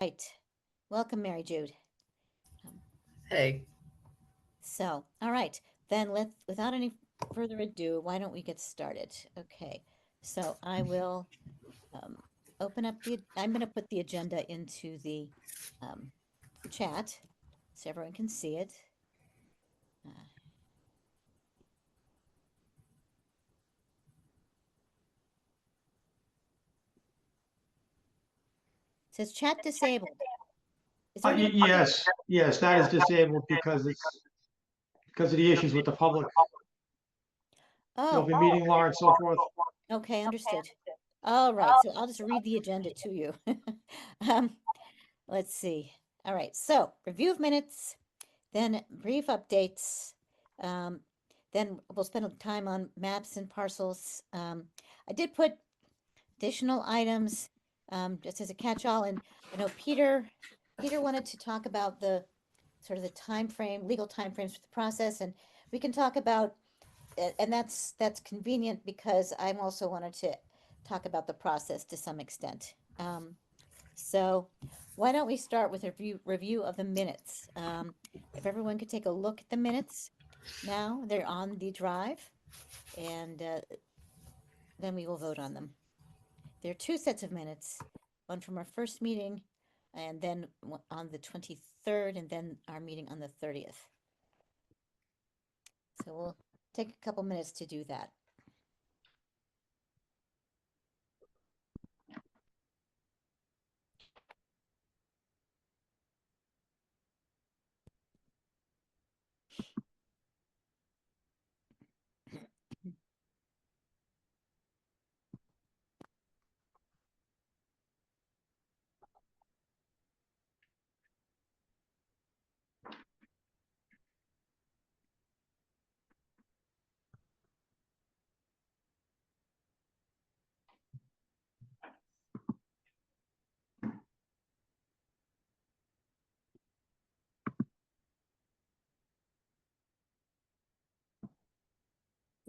Right. Welcome, Mary Jude. Hey. All right, then without any further ado, why don't we get started? Okay, so I will um, open up I'm going to put the agenda into the um, chat so everyone can see it. Uh, it says chat disabled. Is there anyone? Yes, that is disabled because because of the issues with the public, Oh, open meeting law and so forth. okay, understood. All right, so I'll just read the agenda to you. um, let's see. All right, so review of minutes, then brief updates. Um, then we'll spend time on maps and parcels. I did put additional items just as a catch-all, and I know Peter wanted to talk about the sort of the time frame, legal time frames for the process, and we can talk about, and that's convenient because I'm also wanted to talk about the process to some extent. So why don't we start with a review of the minutes? If everyone could take a look at the minutes now, they're on the drive, and then we will vote on them. There are two sets of minutes, one from our first meeting, and then on the 23rd, and then our meeting on the 30th. So we'll take a couple minutes to do that.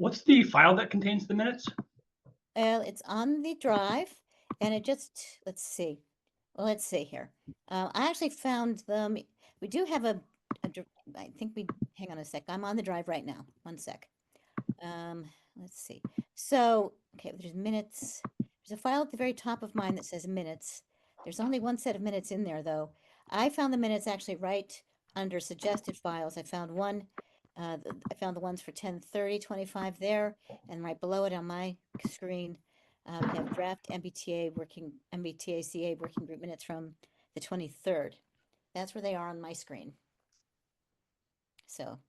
What's the file that contains the minutes? It's on the drive, and it just, let's see. Well, let's see here. I actually found them. We do have I think hang on a sec. I'm on the drive right now. One sec. Let's see. So, okay, there's minutes. There's a file at the very top of mine that says minutes. There's only one set of minutes in there, though. I found the minutes actually right under suggested files. I found one. I found the ones for 10/30/25 there, and right below it on my screen, we have draft MBTA-CA working group minutes from the 23rd. That's where they are on my screen. So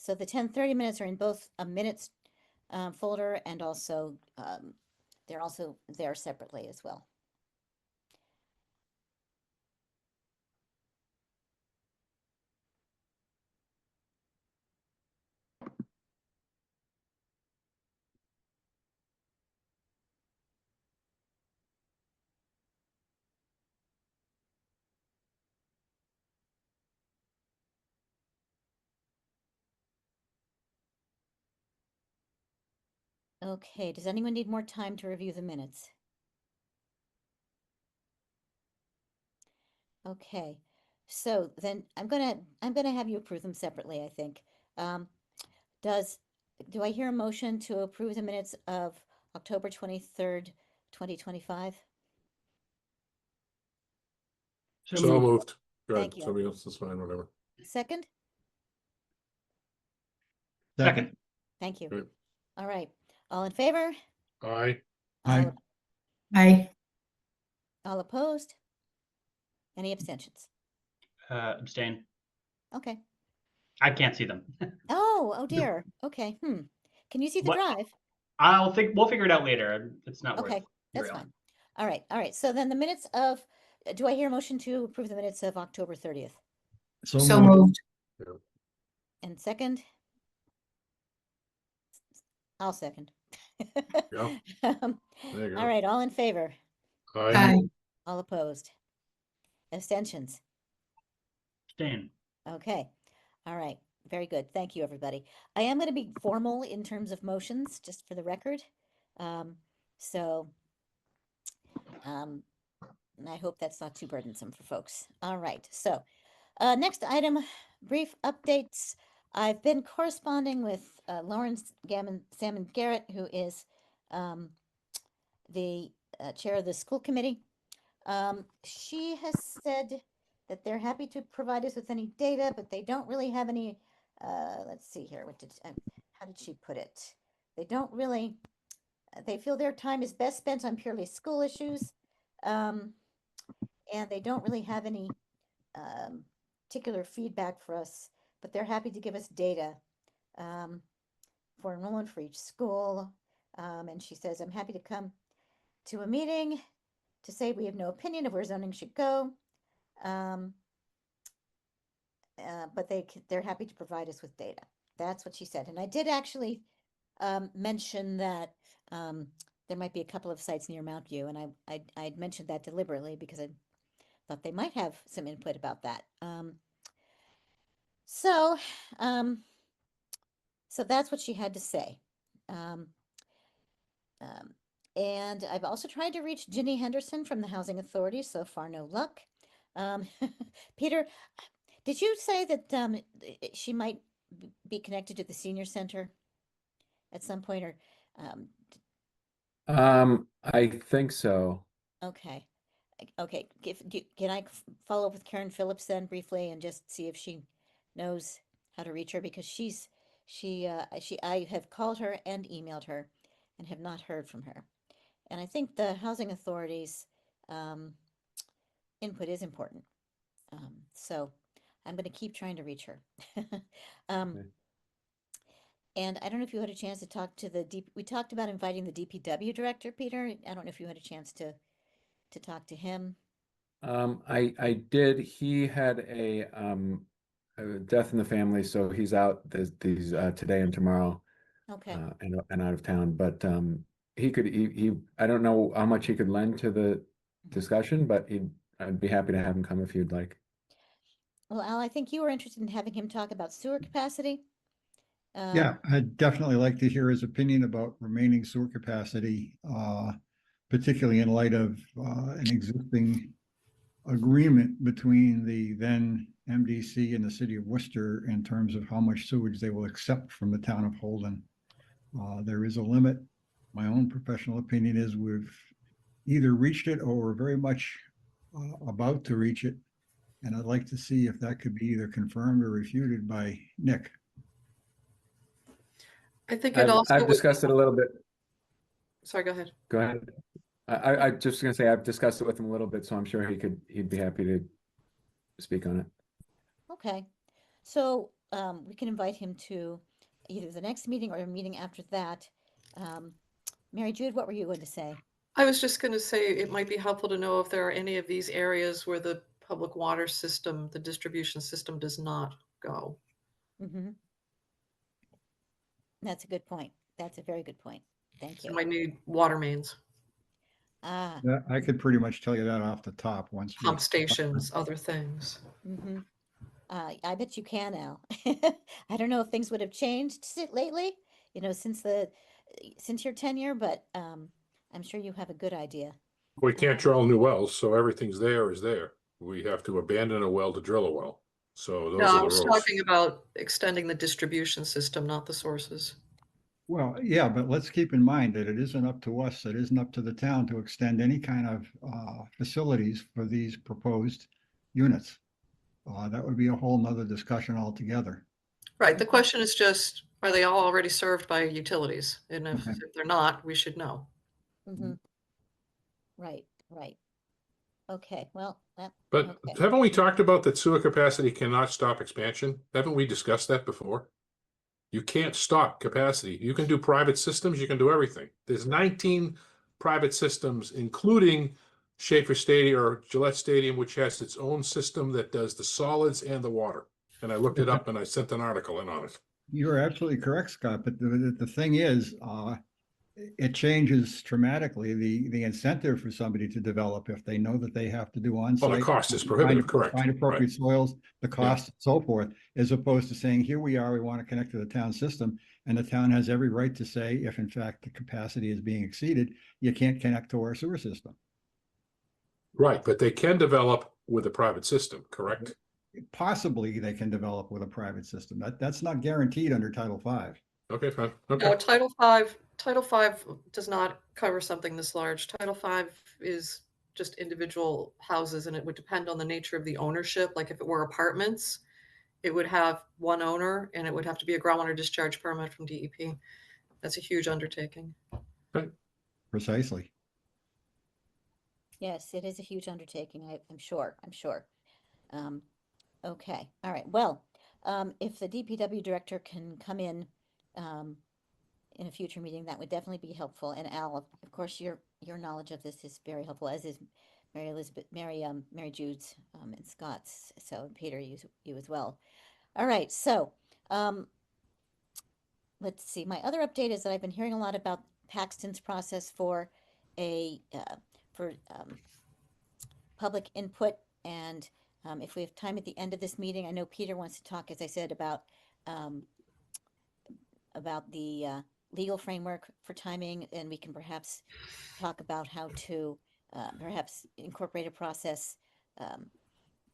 the 10:30 minutes are in both a minutes folder, and also they're also there separately as well. Okay, does anyone need more time to review the minutes? Okay, so then I'm gonna have you approve them separately, I think. Um, do I hear a motion to approve the minutes of October 23rd, 2025? So moved. Go ahead. Thank you. Somebody else is fine, whatever. Second? Second. Thank you. Great. All right, all in favor? Aye. All, Aye. all opposed? Any abstentions? Abstain. Okay. I can't see them. Oh dear. Okay. Can you see the What? drive? We'll figure it out later. It's not worth Okay, that's your fine. All right. So then the minutes of, do I hear a motion to approve the minutes of October 30th? So moved. And second? I'll second. Yeah. Um, There you go. all right, all in favor? Aye. Aye. All opposed? Abstentions? Abstain. Okay. All right. Very good. Thank you, everybody. I am going to be formal in terms of motions, just for the record. So, And I hope that's not too burdensome for folks. All right, so next item, brief updates. I've been corresponding with Lawrence Salmon Garrett, who is the chair of the school committee. She has said that they're happy to provide us with any data, but they don't really have any, let's see here, how did she put it? They don't really, they feel their time is best spent on purely school issues, and they don't really have any particular feedback for us, but they're happy to give us data for enrollment for each school. And she says, I'm happy to come to a meeting to say we have no opinion of where zoning should go. But they're happy to provide us with data. That's what she said. And I did actually mention that there might be a couple of sites near Mount View, and I'd mentioned that deliberately because I thought they might have some input about that. So that's what she had to say. And I've also tried to reach Ginny Henderson from the Housing Authority. So far, no luck. Peter, did you say that she might be connected to the senior center at some point, or I think so. okay. Okay, can I follow up with Karen Phillips then briefly and just see if she knows how to reach her, because I have called her and emailed her and have not heard from her. And I think the housing authorities input is important. So I'm going to keep trying to reach her. Okay. And I don't know if you had a chance to talk to we talked about inviting the DPW director, Peter. I don't know if you had a chance to talk to him. I did. He had a death in the family, so he's out these today and tomorrow, Okay. and out of town. But he I don't know how much he could lend to the discussion, but I'd be happy to have him come if you'd like. Well, Al, I think you were interested in having him talk about sewer capacity. Yeah, I'd definitely like to hear his opinion about remaining sewer capacity, particularly in light of an existing agreement between the then MDC and the city of Worcester in terms of how much sewage they will accept from the town of Holden. There is a limit. My own professional opinion is we've either reached it or we're very much about to reach it. And I'd like to see if that could be either confirmed or refuted by Nick. I think it also I've discussed it a little bit. Sorry, go ahead. Go ahead. I just gonna say I've discussed it with him a little bit, so I'm sure he'd be happy to speak on it. Okay, so we can invite him to either the next meeting or a meeting after that. Mary Jude, what were you going to say? I was just going to say it might be helpful to know if there are any of these areas where the public water system, the distribution system, does not go. Mm-hmm. That's a good point. That's a very good point. Thank So you. might need water mains, Yeah, I could pretty much tell you that off the top once. pump stations, other things. Mm-hmm. I bet you can, Al. I don't know if things would have changed lately, since your tenure, but I'm sure you have a good idea. We can't drill new wells, so everything's there is there. We have to abandon a well to drill a well. So those No, are I the was rules. talking about extending the distribution system, not the sources. Well, yeah, but let's keep in mind that it isn't up to us, it isn't up to the town to extend any kind of facilities for these proposed units. That would be a whole nother discussion altogether. Right. The question is just, are they all already served by utilities? And if Okay. they're not, we should know. Mm-hmm. Right. Okay, well, But okay. haven't we talked about that sewer capacity cannot stop expansion? Haven't we discussed that before? You can't stop capacity. You can do private systems, you can do everything. There's 19 private systems, including Schaefer Stadium or Gillette Stadium, which has its own system that does the solids and the water. And I looked it up and I sent an article in on it. You're absolutely correct, Scott, but the thing is, it changes dramatically the incentive for somebody to develop if they know that they have to do on-site. Well, the cost is prohibitive, correct. Find appropriate Right. soils, the cost, and so forth, as opposed to saying, here we are, we want to connect to the town system, and the town has every right to say, if in fact the capacity is being exceeded, you can't connect to our sewer system. Right, but they can develop with a private system, correct? Possibly they can develop with a private system. That's not guaranteed under Title V. Okay, fine. No, Okay. Title V does not cover something this large. Title V is just individual houses, and it would depend on the nature of the ownership. Like if it were apartments, it would have one owner, and it would have to be a groundwater discharge permit from DEP. That's a huge undertaking. Precisely. Yes, it is a huge undertaking. I'm sure. I'm sure. Okay. All right. Well, if the DPW director can come in a future meeting, that would definitely be helpful. And Al, of course, your knowledge of this is very helpful, as is Mary Elizabeth, Mary Jude's, and Scott's. So Peter, you as well. All right. So, let's see. My other update is that I've been hearing a lot about Paxton's process for public input, and if we have time at the end of this meeting, I know Peter wants to talk, as I said, about the legal framework for timing, and we can perhaps talk about how to perhaps incorporate a process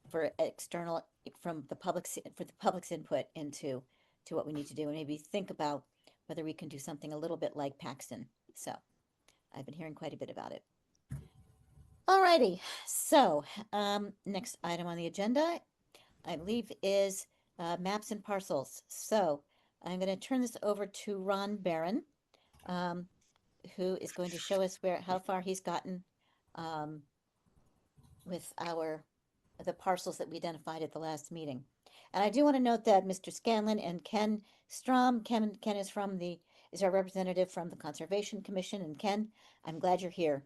for external from the public's input into what we need to do, and maybe think about whether we can do something a little bit like Paxton. So I've been hearing quite a bit about it. Alrighty, so next item on the agenda, I believe, is maps and parcels. So I'm going to turn this over to Ron Barron, who is going to show us how far he's gotten with the parcels that we identified at the last meeting. And I do want to note that Mr. Scanlon and Ken Strom, Ken is our representative from the Conservation Commission, and Ken, I'm glad you're here.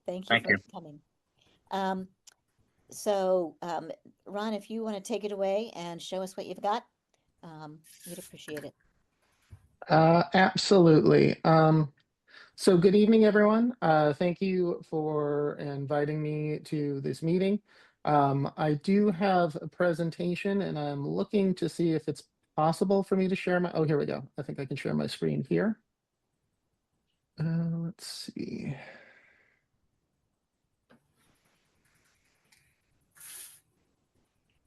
Thank you for coming. Ron, if you want to take it away and show us what you've got, we'd appreciate it. Absolutely. So good evening, everyone. Thank you for inviting me to this meeting. I do have a presentation, and I'm looking to see if it's possible for me to share my, oh, here we go. I think I can share my screen here. Let's see.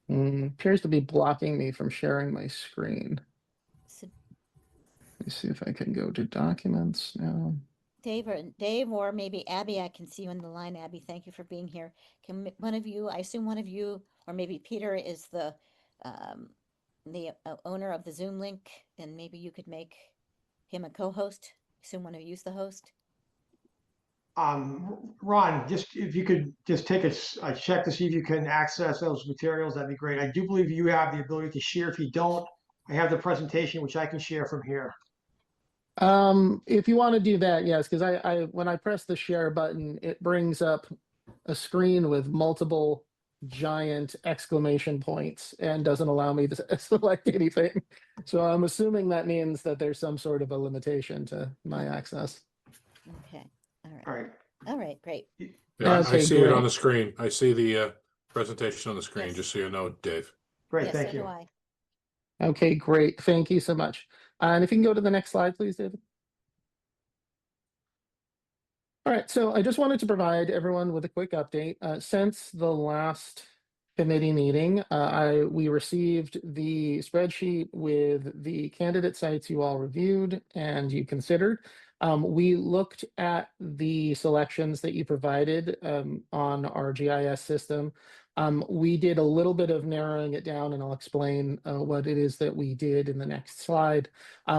Appears to be blocking me from sharing my screen. Let me see if I can go to documents now. Dave or maybe Abby, I can see you on the line. Abby, thank you for being here. Can one of you, I assume one of you, or maybe Peter is the owner of the Zoom link, and maybe you could make him a co-host. I assume one of you's the host. Ron, just if you could just take a check to see if you can access those materials, that'd be great. I do believe you have the ability to share. If you don't, I have the presentation, which I can share from here. If you want to do that, yes, because I when I press the share button, it brings up a screen with multiple giant exclamation points and doesn't allow me to select anything. So I'm assuming that means that there's some sort of a limitation to my access. Okay. All right. All right. All right. Great. Yeah, I Okay, see it on great. the screen. I see the presentation on the screen, Yes. just so you know, Dave. Great, Yes, thank so do you. I. Okay, great. Thank you so much. And if you can go to the next slide, please, David. All right, so I just wanted to provide everyone with a quick update. Since the last committee meeting, we received the spreadsheet with the candidate sites you all reviewed and you considered. We looked at the selections that you provided on our GIS system. We did a little bit of narrowing it down, and I'll explain what it is that we did in the next slide.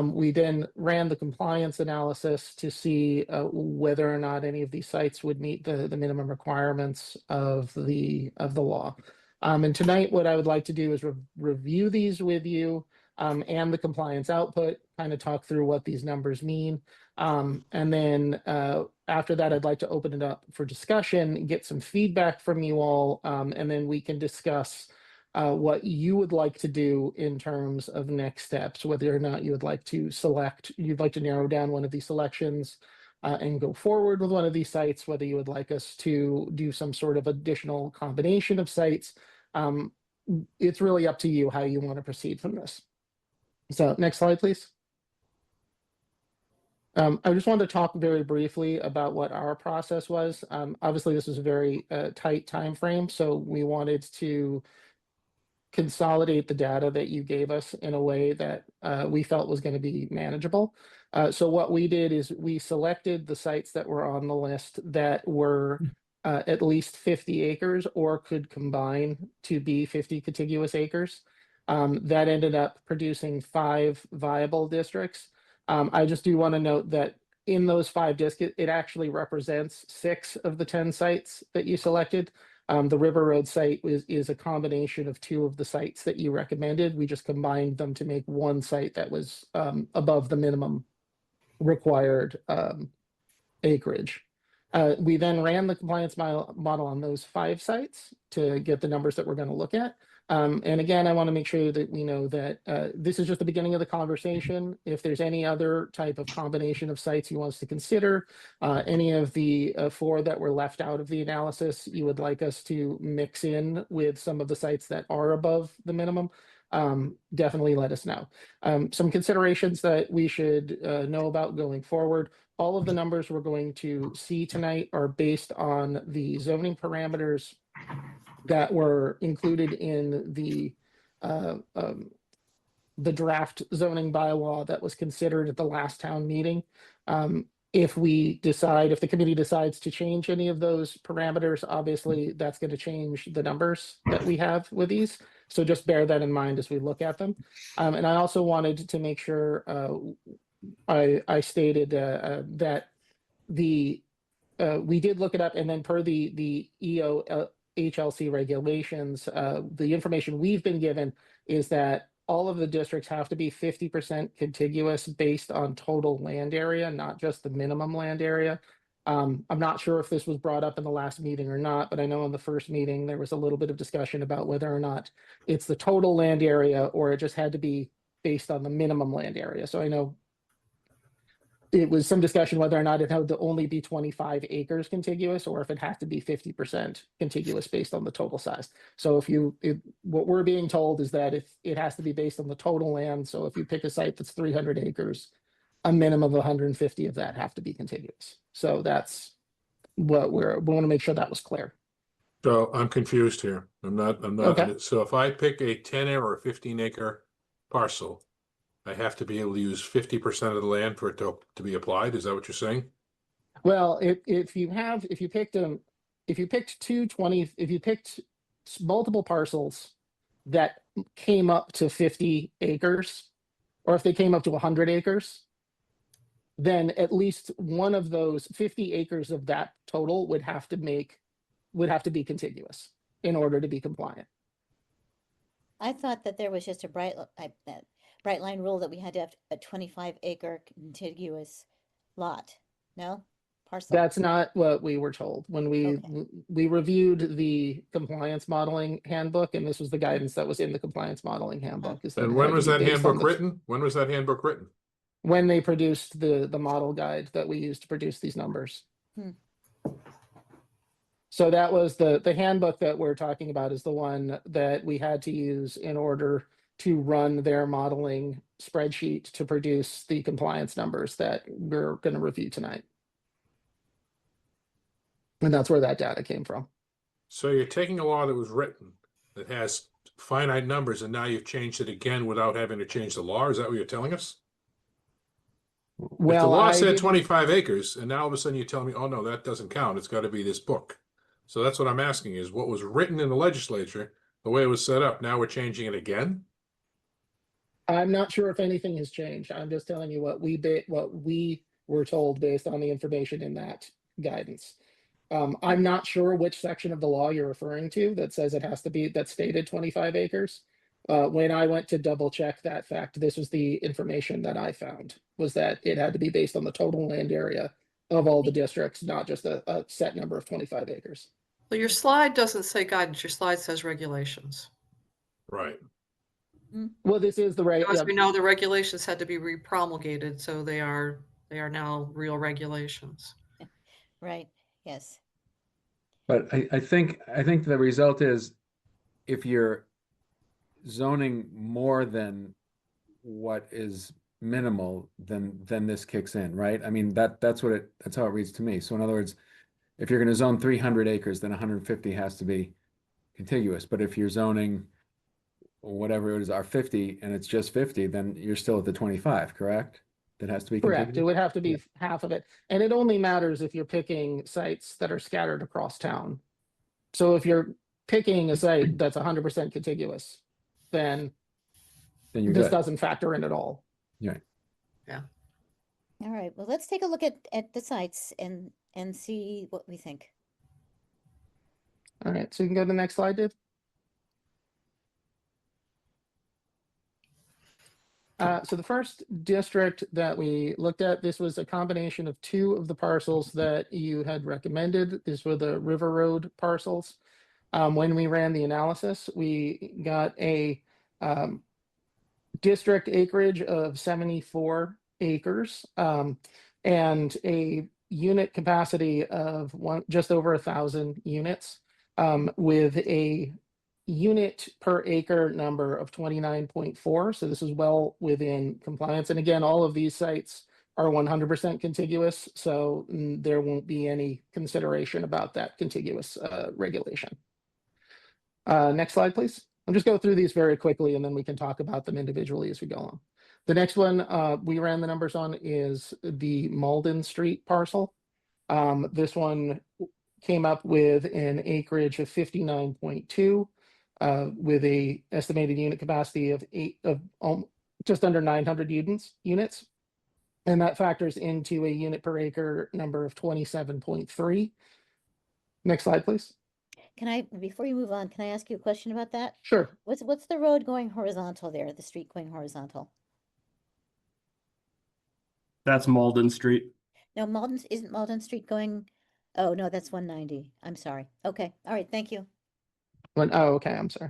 We then ran the compliance analysis to see whether or not any of these sites would meet the minimum requirements of the law. And tonight, what I would like to do is review these with you and the compliance output, kind of talk through what these numbers mean. And then after that, I'd like to open it up for discussion, get some feedback from you all, and then we can discuss what you would like to do in terms of next steps, whether or not you would like to you'd like to narrow down one of these selections and go forward with one of these sites, whether you would like us to do some sort of additional combination of sites. It's really up to you how you want to proceed from this. So next slide, please. I just wanted to talk very briefly about what our process was. Obviously, this was a very tight time frame, so we wanted to consolidate the data that you gave us in a way that we felt was going to be manageable. So what we did is we selected the sites that were on the list that were at least 50 acres or could combine to be 50 contiguous acres. That ended up producing 5 viable districts. I just do want to note that in those 5 districts, it actually represents 6 of the 10 sites that you selected. The River Road site is a combination of 2 of the sites that you recommended. We just combined them to make one site that was above the minimum required acreage. We then ran the compliance model on those 5 sites to get the numbers that we're going to look at. And again, I want to make sure that we know that this is just the beginning of the conversation. If there's any other type of combination of sites you want us to consider, any of the 4 that were left out of the analysis, you would like us to mix in with some of the sites that are above the minimum, definitely let us know. Some considerations that we should know about going forward. All of the numbers we're going to see tonight are based on the zoning parameters that were included in the draft zoning bylaw that was considered at the last town meeting. If the committee decides to change any of those parameters, obviously that's going to change the numbers that we have with these. So just bear that in mind as we look at them. And I also wanted to make sure I stated that we did look it up, and then per the EO HLC regulations, the information we've been given is that all of the districts have to be 50% contiguous based on total land area, not just the minimum land area. I'm not sure if this was brought up in the last meeting or not, but I know in the first meeting there was a little bit of discussion about whether or not it's the total land area or it just had to be based on the minimum land area. So I know it was some discussion whether or not it had to only be 25 acres contiguous or if it has to be 50% contiguous based on the total size. So what we're being told is that if it has to be based on the total land, so if you pick a site that's 300 acres, a minimum of 150 of that have to be contiguous. So that's what we want to make sure that was clear. So I'm confused here. I'm not, Okay. so if I pick a 10 or a 15 acre parcel, I have to be able to use 50% of the land for it to be applied. Is that what you're saying? Well, if you picked multiple parcels that came up to 50 acres, or if they came up to 100 acres, then at least one of those 50 acres of that total would have to be contiguous in order to be compliant. I thought that there was just a bright line rule that we had to have a 25-acre contiguous lot. No? Parcel. That's not what we were told when we reviewed the compliance modeling handbook, and this was the guidance that was in the compliance modeling handbook. And when was that handbook written? When was that handbook written? When they produced the model guide that we used to produce these numbers. So that was the handbook that we're talking about is the one that we had to use in order to run their modeling spreadsheet to produce the compliance numbers that we're going to review tonight. And that's where that data came from. So you're taking a law that was written that has finite numbers and now you've changed it again without having to change the law? Is that what you're telling us? Well, if the law said 25 acres and now all of a sudden you're telling me, oh no, that doesn't count. It's got to be this book. So that's what I'm asking is what was written in the legislature, the way it was set up, now we're changing it again? I'm not sure if anything has changed. I'm just telling you what we were told based on the information in that guidance. I'm not sure which section of the law you're referring to that says it has to be, that stated 25 acres. When I went to double check that fact, this was the information that I found, was that it had to be based on the total land area of all the districts, not just a set number of 25 acres. Well, your slide doesn't say guidance, your slide says regulations. Right. Well, this is the right. As we know, the regulations had to be repromulgated, so they are now real regulations. Right. Yes. But I think the result is if you're zoning more than what is minimal, then this kicks in, right? I mean, that's how it reads to me. So in other words, if you're going to zone 300 acres, then 150 has to be contiguous. But if you're zoning whatever it is, R50, and it's just 50, then you're still at the 25, correct? That has to be Correct. It contiguous? would have to be Yeah. half of it. And it only matters if you're picking sites that are scattered across town. So if you're picking a site that's 100% contiguous, then Then you're this good. doesn't factor in at all. Yeah. All right, well, let's take a look at the sites and see what we think. All right, so you can go to the next slide, Dave. So the first district that we looked at, this was a combination of two of the parcels that you had recommended. These were the River Road parcels. When we ran the analysis, we got a district acreage of 74 acres and a unit capacity of just over 1,000 units with a unit per acre number of 29.4. So this is well within compliance. And again, all of these sites are 100% contiguous, so there won't be any consideration about that contiguous regulation. Next slide, please. I'll just go through these very quickly and then we can talk about them individually as we go on. The next one we ran the numbers on is the Malden Street parcel. This one came up with an acreage of 59.2 with a estimated unit capacity of just under 900 units. And that factors into a unit per acre number of 27.3. Next slide, please. Before you move on, can I ask you a question about that? Sure. What's the road going horizontal there, the street going horizontal? That's Malden Street. No, isn't Malden Street going, oh, no, that's 190. I'm sorry. Okay, all right, thank you. Oh, okay, I'm sorry.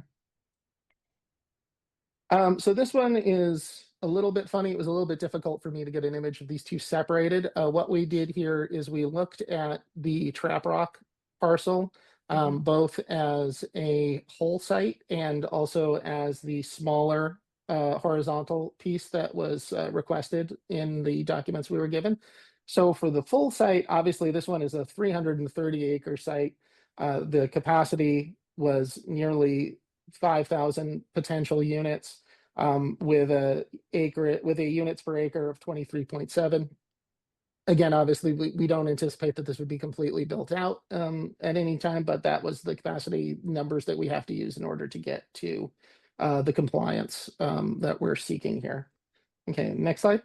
So this one is a little bit funny. It was a little bit difficult for me to get an image of these two separated. What we did here is we looked at the Trap Rock parcel, both as a whole site and also as the smaller horizontal piece that was requested in the documents we were given. So for the full site, obviously this one is a 330 acre site. The capacity was nearly 5,000 potential units with a units per acre of 23.7. Again, obviously, we don't anticipate that this would be completely built out at any time, but that was the capacity numbers that we have to use in order to get to the compliance that we're seeking here. Okay, next slide.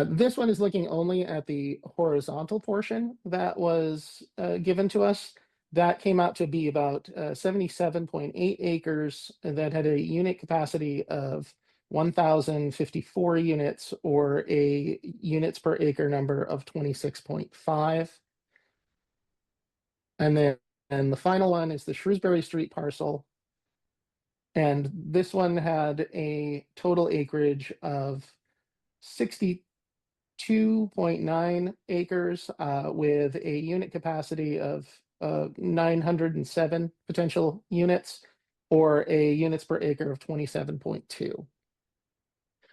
This one is looking only at the horizontal portion that was given to us. That came out to be about 77.8 acres that had a unit capacity of 1,054 units, or a units per acre number of 26.5. And the final one is the Shrewsbury Street parcel. And this one had a total acreage of 62.9 acres with a unit capacity of 907 potential units, or a units per acre of 27.2.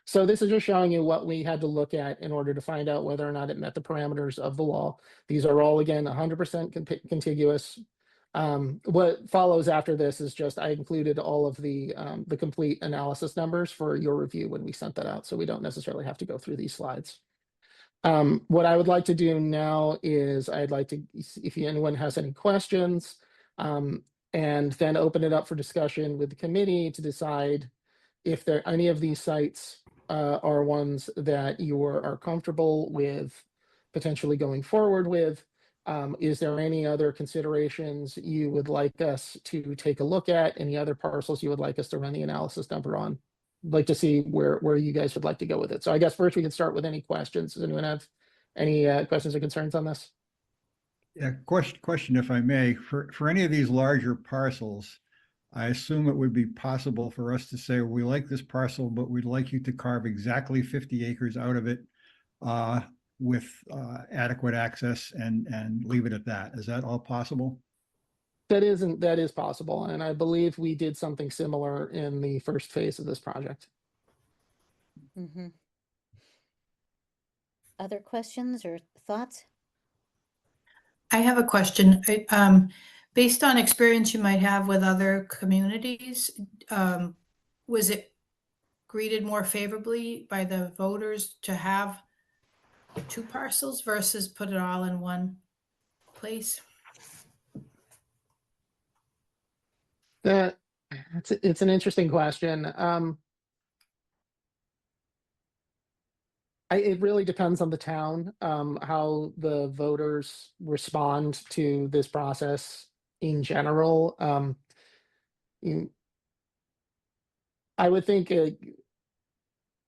So this is just showing you what we had to look at in order to find out whether or not it met the parameters of the law. These are all, again, 100% contiguous. What follows after this is just I included all of the complete analysis numbers for your review when we sent that out, so we don't necessarily have to go through these slides. What I would like to do now is I'd like to, if anyone has any questions, and then open it up for discussion with the committee to decide if there any of these sites are ones that you are comfortable with potentially going forward with. Is there any other considerations you would like us to take a look at? Any other parcels you would like us to run the analysis number on? I'd like to see where you guys would like to go with it. So I guess first we can start with any questions. Does anyone have any questions or concerns on this? Yeah, question if I may, for any of these larger parcels, I assume it would be possible for us to say, we like this parcel, but we'd like you to carve exactly 50 acres out of it with adequate access and leave it at that. Is that all possible? That is possible. And I believe we did something similar in the first phase of this project. Mm-hmm. Other questions or thoughts? I have a question. Based on experience you might have with other communities, was it greeted more favorably by the voters to have two parcels versus put it all in one place? It's an interesting question. It really depends on the town, how the voters respond to this process in general. I would think,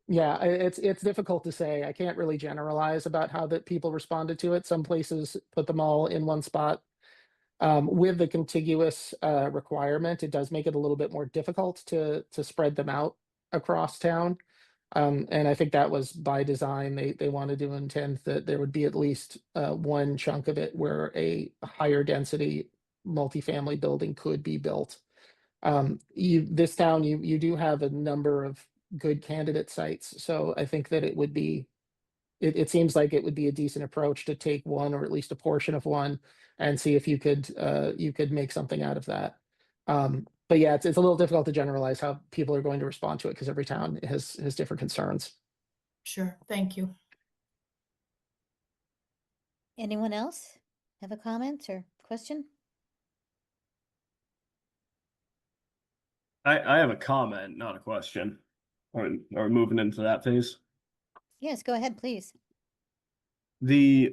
yeah, it's difficult to say. I can't really generalize about how that people responded to it. Some places put them all in one spot. With the contiguous requirement, it does make it a little bit more difficult to spread them out across town. And I think that was by design. They wanted to intend that there would be at least one chunk of it where a higher density multifamily building could be built. This town, you do have a number of good candidate sites, so I think that it would be. It seems like it would be a decent approach to take one or at least a portion of one and see if you could make something out of that. But yeah, it's a little difficult to generalize how people are going to respond to it because every town has different concerns. Sure, thank you. Anyone else have a comment or question? I have a comment, not a question. Are we moving into that phase? Yes, go ahead, please. The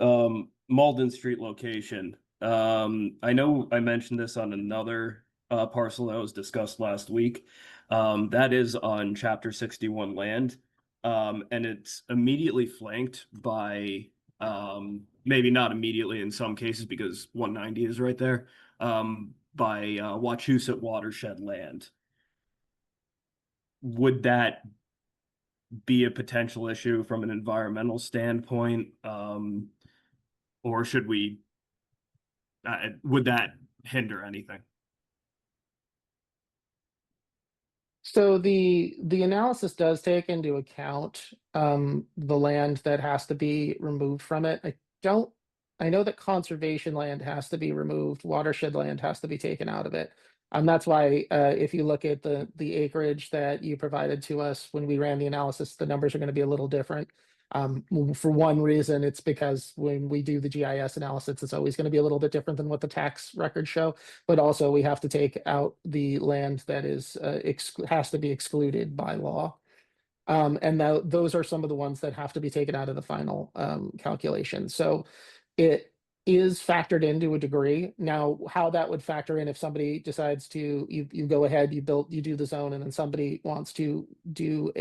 Malden Street location. I know I mentioned this on another parcel that was discussed last week. That is on Chapter 61 land. And it's immediately flanked by maybe not immediately in some cases because 190 is right there. By Wachusett watershed land. Would that be a potential issue from an environmental standpoint? Or should we, would that hinder anything? So the analysis does take into account the land that has to be removed from it. I know that conservation land has to be removed, watershed land has to be taken out of it. That's why if you look at the acreage that you provided to us when we ran the analysis, the numbers are going to be a little different. For one reason, it's because when we do the GIS analysis, it's always going to be a little bit different than what the tax records show. But also we have to take out the land that is has to be excluded by law. And those are some of the ones that have to be taken out of the final calculation. So it is factored in to a degree. Now, how that would factor in if somebody decides to, you go ahead, you do the zone, and then somebody wants to do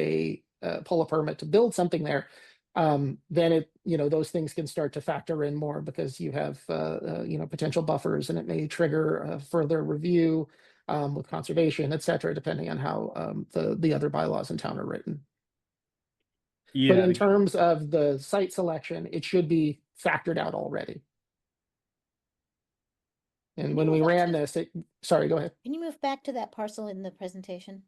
pull a permit to build something there, then those things can start to factor in more because you have potential buffers, and it may trigger further review with conservation, et cetera, depending on how the other bylaws in town are written. Yeah. But in terms of the site selection, it should be factored out already. And when we ran this, sorry, go ahead. Can you move back to that parcel in the presentation?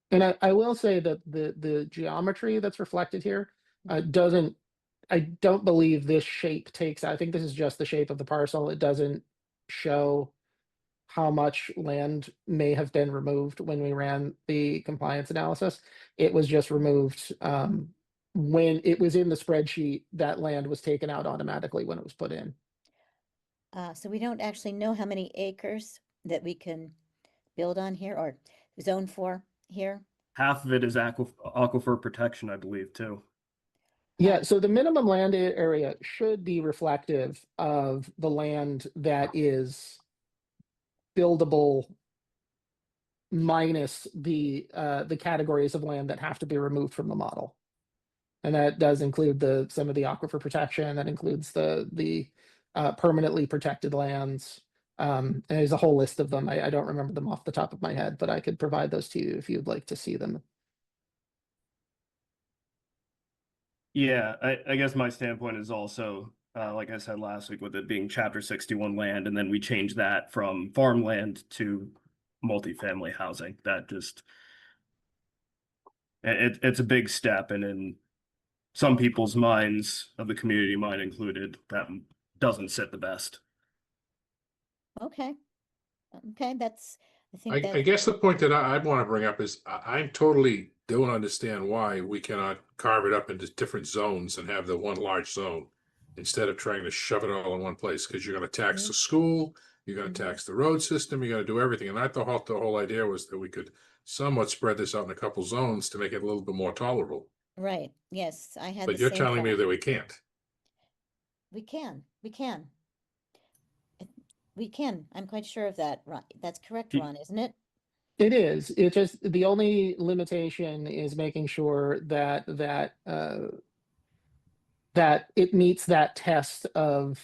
And I will say that the geometry that's reflected here I don't believe this shape takes, I think this is just the shape of the parcel. It doesn't show how much land may have been removed when we ran the compliance analysis. It was just removed when it was in the spreadsheet. That land was taken out automatically when it was put in. So we don't actually know how many acres that we can build on here or zone for here. Half of it is aquifer protection, I believe, too. Yeah, so the minimum land area should be reflective of the land that is buildable minus the categories of land that have to be removed from the model. And that does include some of the aquifer protection, that includes the permanently protected lands. And there's a whole list of them. I don't remember them off the top of my head, but I could provide those to you if you'd like to see them. Yeah, I guess my standpoint is also like I said last week, with it being Chapter 61 land, and then we changed that from farmland to multifamily housing. That just it's a big step, and in some people's minds, of the community, mine included, that doesn't sit the best. Okay. Okay, I think I that, guess the point that I want to bring up is I totally don't understand why we cannot carve it up into different zones and have the one large zone instead of trying to shove it all in one place, because you're going to tax the school, you're going to Mhm. tax the road system, you're going to do everything. And I thought the whole idea was that we could somewhat spread this out in a couple zones to make it a little bit more tolerable. right, yes, I had But the you're same telling me thought. that we can't. We can. We can. I'm quite sure of that, Ron. That's correct, Ye- Ron, isn't it? It is. It just, the only limitation is making sure that that it meets that test of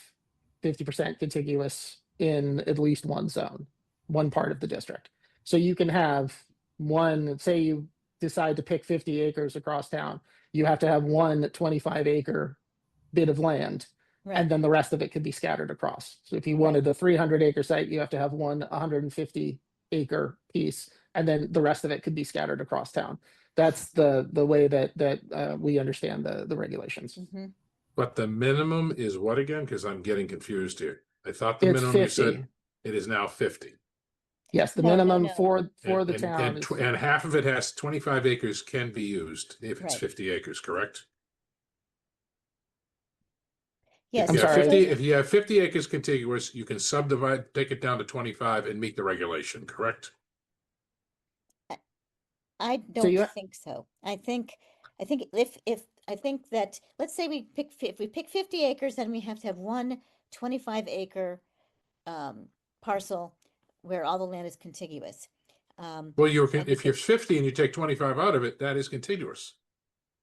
50% contiguous in at least one zone, one part of the district. So you can have one, say you decide to pick 50 acres across town, you have to have one 25-acre bit of land, Right, and then the rest of it could be scattered across. So if you Right. wanted the 300-acre site, you have to have one 150-acre piece, and then the rest of it could be scattered across town. That's the way that we understand the regulations. hmm But the minimum is what again? Because I'm getting confused here. I thought the It's minimum you 50. said it is now 50. Yes, the No, no, minimum no. for the town is, And half of it has 25 acres can be used if it's Right. 50 acres, correct? Yes. I'm If you have sorry. 50, if you have 50 acres contiguous, you can subdivide, take it down to 25 and meet the regulation, correct? I so don't you, think so. I think if I think that, let's say if we pick 50 acres, then we have to have one 25-acre parcel where all the land is contiguous. Well, and if you're 50 and you take 25 out of it, that is contiguous,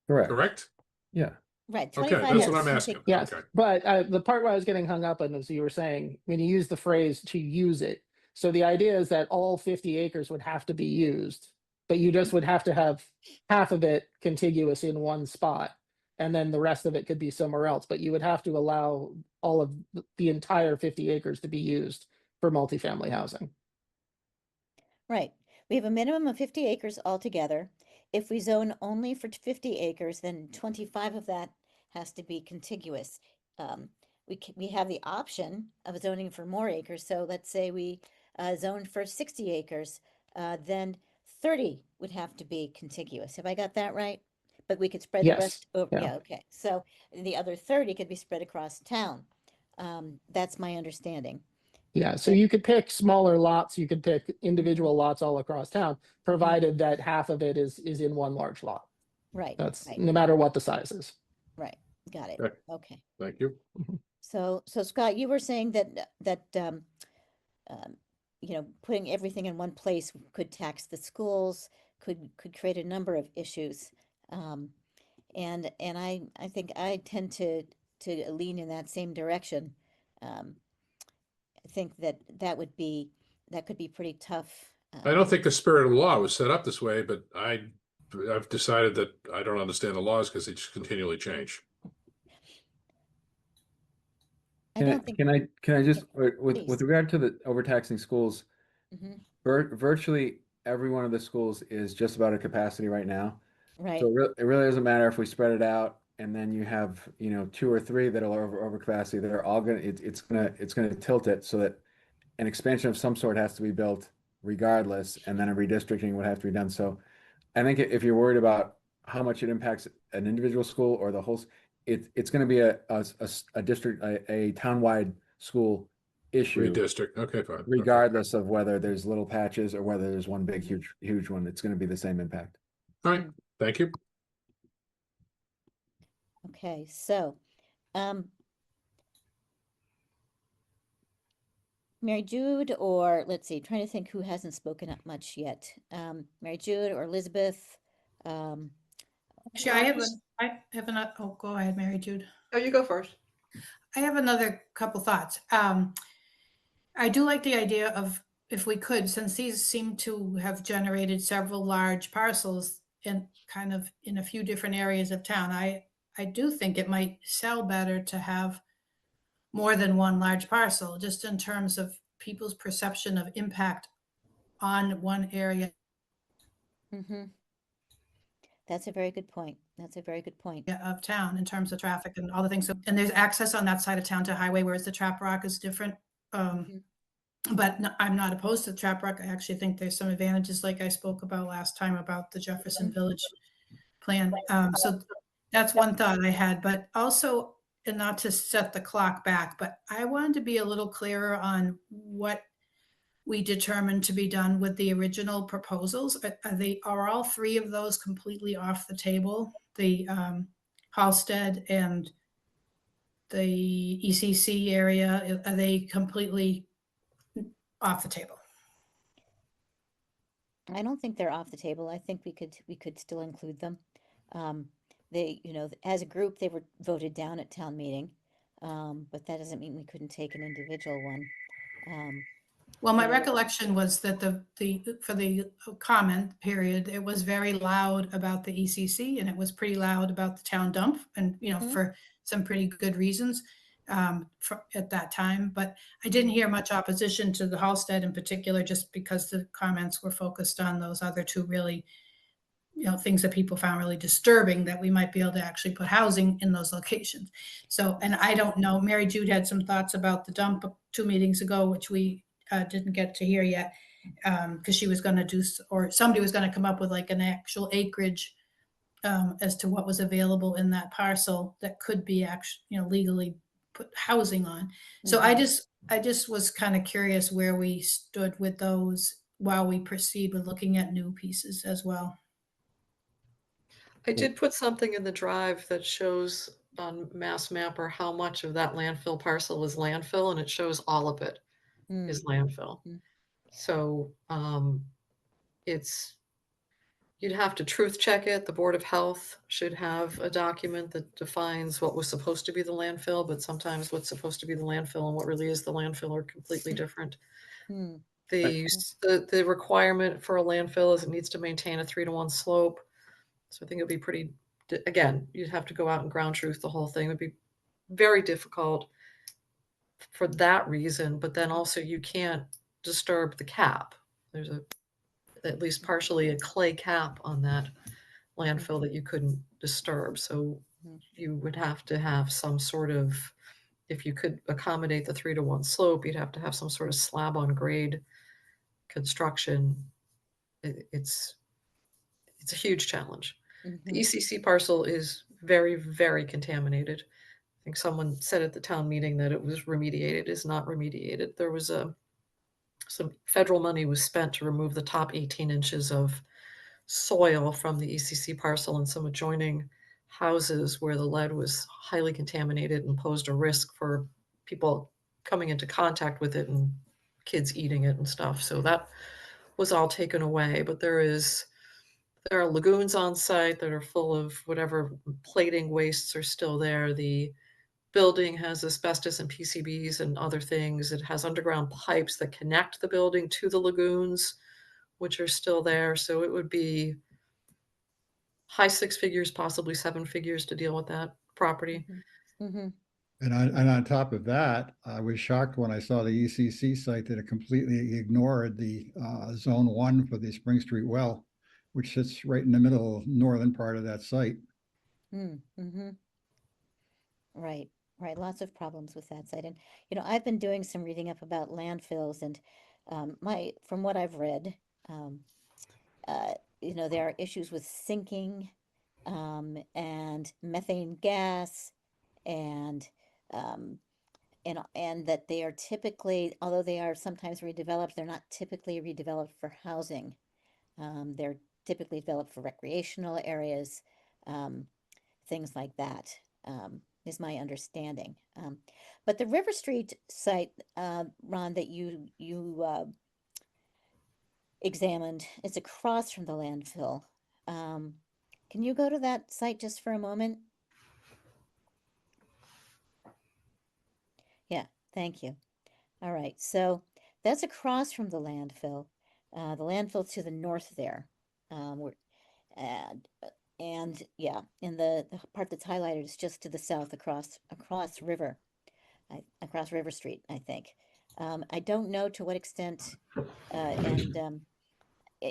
Correct. correct? Yeah. Right, Okay, 25 that's is what I'm asking. contig- yes, Okay. but the part where I was getting hung up on is you were saying when you use the phrase to use it. So the idea is that all 50 acres would have to be used, but you just would have to have half of it contiguous in one spot, and then the rest of it could be somewhere else. But you would have to allow all of the entire 50 acres to be used for multifamily housing. Right. We have a minimum of 50 acres altogether. If we zone only for 50 acres, then 25 of that has to be contiguous. We have the option of zoning for more acres. So let's say we zone for 60 acres, then 30 would have to be contiguous. Have I got that right? But we could spread the Yes. rest over. Yeah. Yeah, okay. So the other 30 could be spread across town. That's my understanding. Yeah, so you could pick smaller lots, you could pick individual lots all across town, provided that half of it is in one large lot. Right, That's right, no matter what the size is. right. Got it. Okay. Okay. Thank you. So Scott, you were saying that you know, putting everything in one place could tax the schools, could create a number of issues. And I think I tend to lean in that same direction. I think that could be pretty tough. I don't think the spirit of the law was set up this way, but I've decided that I don't understand the laws because they just continually change. I don't think. Can I just, with please. regard to the overtaxing schools, Mhm. virtually every one of the schools is just about at capacity right now. Right, So it really doesn't matter if we spread it out and then you have, 2 or 3 that are over capacity. They're all gonna, it's gonna tilt it so that an expansion of some sort has to be built regardless, and then a redistricting would have to be done. So I think if you're worried about how much it impacts an individual school or the whole, it's going to be a district, a townwide school issue, Redistrict. Okay, fine. Okay. regardless of whether there's little patches or whether there's one big, huge one. It's going to be the same impact. All right. Thank you. okay, so, Mary Jude, or let's see, trying to think who hasn't spoken up much yet. Mary Jude or Elizabeth. Actually, I have another, oh, go ahead, Mary Jude. Oh, you go first. I have another couple thoughts. I do like the idea of, if we could, since these seem to have generated several large parcels in kind of in a few different areas of town, I do think it might sell better to have more than one large parcel, just in terms of people's perception of impact on one area Mm-hmm. That's a very good point. That's a very good point. of town in terms of traffic and all the things. And there's access on that side of town to highway, whereas the Trap Rock is different. But I'm not opposed to Trap Rock. I actually think there's some advantages, like I spoke about last time about the Jefferson Village plan. So that's one thought I had, but also, and not to set the clock back, but I wanted to be a little clearer on what we determined to be done with the original proposals. Are all three of those completely off the table? The Halsted and the ECC area, are they completely off the table? I don't think they're off the table. I think we could still include them. They, as a group, they were voted down at town meeting, but that doesn't mean we couldn't take an individual one. Well, my Yeah. recollection was that for the comment period, it was very loud about the ECC and it was pretty loud about the town dump, and for some pretty good reasons at that time. But I didn't hear much opposition to the Halsted in particular, just because the comments were focused on those other two really, things that people found really disturbing, that we might be able to actually put housing in those locations. So, and I don't know, Mary Jude had some thoughts about the dump 2 meetings ago, which we didn't get to hear yet, because she was going to do, or somebody was going to come up with like an actual acreage as to what was available in that parcel that could be actually, legally put housing on. So I just was kind of curious where we stood with those while we proceed with looking at new pieces as well. I did put something in the drive that shows on Mass Mapper how much of that landfill parcel is landfill, and it shows all of it is landfill. So you'd have to truth check it. The Board of Health should have a document that defines what was supposed to be the landfill, but sometimes what's supposed to be the landfill and what really is the landfill are completely different. The requirement for a landfill is it needs to maintain a 3-to-1 slope. So I think it'd be pretty, again, you'd have to go out and ground truth the whole thing. It would be very difficult for that reason, but then also you can't disturb the cap. There's at least partially a clay cap on that landfill that you couldn't disturb. So you would have to have some sort of, if you could accommodate the 3-to-1 slope, you'd have to have some sort of slab on grade construction. It's a huge challenge. The ECC parcel is very, very contaminated. I think someone said at the town meeting that it was remediated. It is not remediated. There was some federal money was spent to remove the top 18 inches of soil from the ECC parcel and some adjoining houses where the lead was highly contaminated and posed a risk for people coming into contact with it and kids eating it and stuff. So that was all taken away, but there are lagoons on site that are full of whatever plating wastes are still there. The building has asbestos and PCBs and other things. It has underground pipes that connect the building to the lagoons, which are still there. So it would be high 6 figures, possibly 7 figures to deal with that property. And on top of that, I was shocked when I saw the ECC site that it completely ignored the Zone 1 for the Spring Street well, which sits right in the middle northern part of that site. Right, right. Lots of problems with that site. And, I've been doing some reading up about landfills, and from what I've read, there are issues with sinking, and methane gas, and that they are typically, although they are sometimes redeveloped, they're not typically redeveloped for housing. They're typically developed for recreational areas, things like that, is my understanding. But the River Street site, Ron, that you examined, is across from the landfill. Can you go to that site just for a moment? Yeah, thank you. All right, so that's across from the landfill. The landfill to the north there. And yeah, in the part that's highlighted is just to the south across river. across River Street, I think. I don't know to what extent, and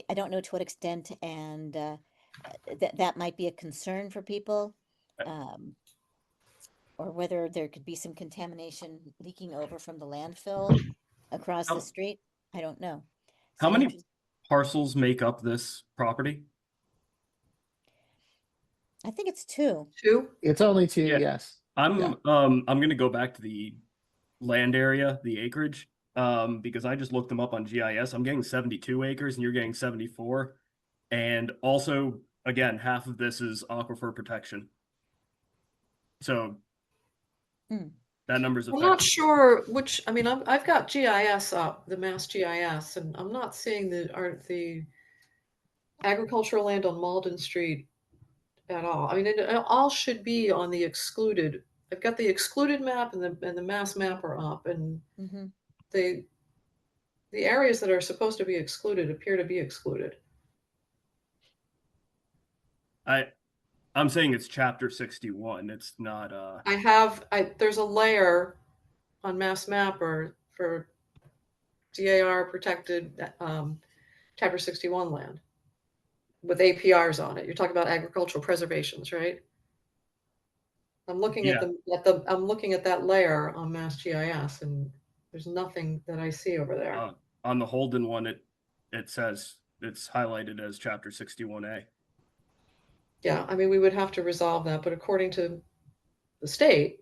I don't know to what extent, and that might be a concern for people, or whether there could be some contamination leaking over from the landfill across the How- street. I don't know. How So many interest- parcels make up this property? I think it's 2. 2? It's only 2, Yeah. yes. I'm gonna go back to the land area, the acreage, because I just looked them up on GIS. I'm getting 72 acres and you're getting 74. And also, again, half of this is aquifer protection. So Hmm. that number's I'm not affected. sure which, I mean, I've got GIS up, the Mass GIS, and I'm not seeing the agricultural land on Malden Street at all. I mean, it all should be on the excluded. I've got the excluded map and the Mass map are up, and Mm-hmm. the areas that are supposed to be excluded appear to be excluded. I'm saying it's chapter 61. It's not There's a layer on Mass Mapper for DAR protected chapter 61 land with APRs on it. You're talking about agricultural preservations, right? I'm looking at I'm looking at that layer on Mass GIS, and there's nothing that I see over there. on the Holden one, it says it's highlighted as chapter 61A. Yeah, I mean, we would have to resolve that, but according to the state,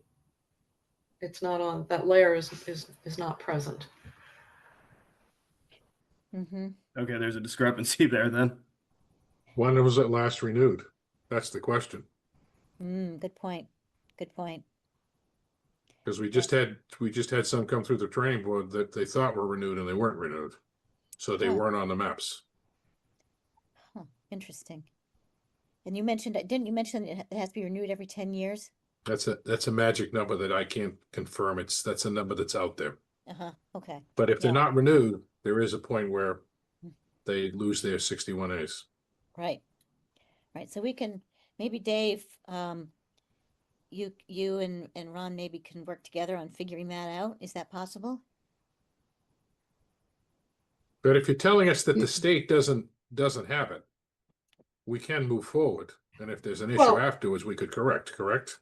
it's not on, that layer is not present. Mm-hmm. Okay, there's a discrepancy there then. When was it last renewed? That's the question. Good point. Good point. Because we just had some come through the training board that they thought were renewed and they weren't renewed. So they Huh. weren't on the maps. Huh. Interesting. And you mentioned, didn't you mention it has to be renewed every 10 years? That's a magic number that I can't confirm. That's a number that's out there. Uh-huh. Okay. But if they're Yeah. not renewed, there is a point where they lose their 61As. Right. Right. So we can, maybe Dave, you and Ron maybe can work together on figuring that out. Is that possible? But if you're telling us that Yeah. the state doesn't have it, we can move forward. And if there's an issue Well- afterwards, we could correct?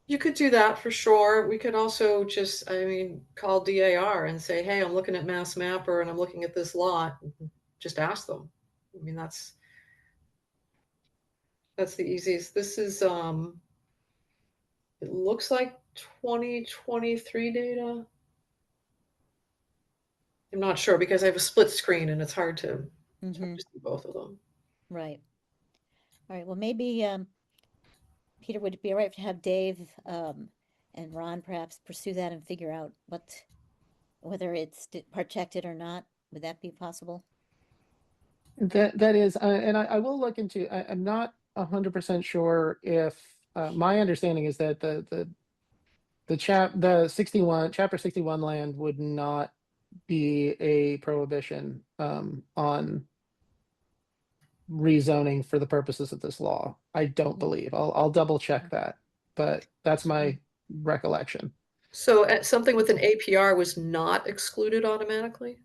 You could do that for sure. We could also just, I mean, call DAR and say, hey, I'm looking at Mass Mapper and I'm looking at this lot. Just ask them. I mean, that's the easiest. This is, it looks like 2023 data. I'm not sure because I have a split screen and it's hard to Mm-hmm. see both of them. Right. All right. Well, maybe, Peter, would it be all right to have Dave, and Ron perhaps pursue that and figure out whether it's protected or not? Would that be possible? That is, and I will look into. I'm not 100% sure if my understanding is that the chapter 61 land would not be a prohibition on rezoning for the purposes of this law. I don't believe. I'll double check that, but that's my recollection. So something with an APR was not excluded automatically?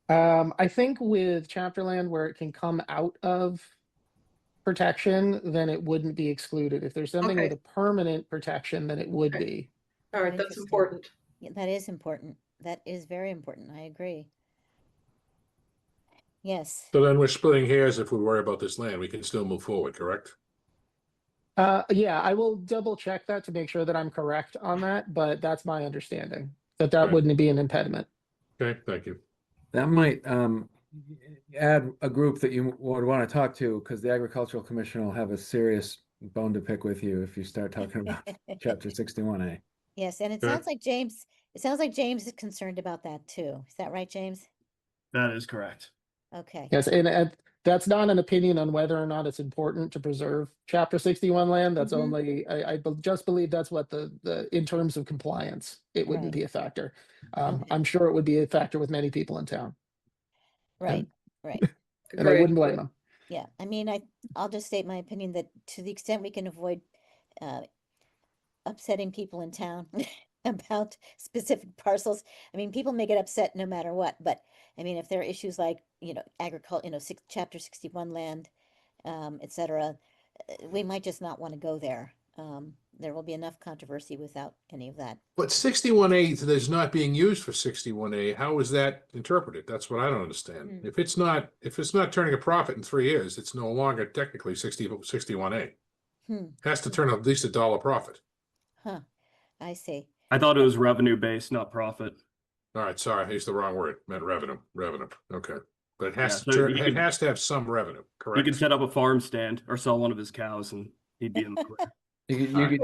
I think with chapter land where it can come out of protection, then it wouldn't be excluded. If there's something Okay. with a permanent protection, then it would Okay. be. All right, that's Interesting. important. Yeah, that is important. That is very important. I agree. Yes. So then we're splitting hairs if we worry about this land. We can still move forward, correct? Yeah, I will double check that to make sure that I'm correct on that, but that's my understanding, that Right. wouldn't be an impediment. Okay, thank you. That might add a group that you would want to talk to, because the Agricultural Commission will have a serious bone to pick with you if you start talking about chapter 61A. Yes, and it Okay. sounds like James is concerned about that too. Is that right, James? That is correct. Okay. Yes, and that's not an opinion on whether or not it's important to preserve chapter 61 land. That's Mhm. only, just believe that's what the in terms of compliance, it wouldn't Right. be a factor. Okay. I'm sure it would be a factor with many people in town, Right, right. and I Agreed. wouldn't blame them. Yeah, I mean, I'll just state my opinion that to the extent we can avoid upsetting people in town about specific parcels. I mean, people may get upset no matter what, but I mean, if there are issues like, agriculture, chapter 61 land, et cetera, we might just not want to go there. There will be enough controversy without any of that. But 61A is not being used for 61A. How is that interpreted? That's what I don't understand. If it's not turning a profit in 3 years, it's no longer technically 61A. Has to turn at least $1 profit. Huh. I see. I thought it was revenue based, not profit. All right, sorry, I used the wrong word. Meant revenue. Okay. But it has Yeah, to so turn, you it could- has to have some revenue, He correct? could set up a farm stand or sell one of his cows, and he'd be in the clear. Well, I mean,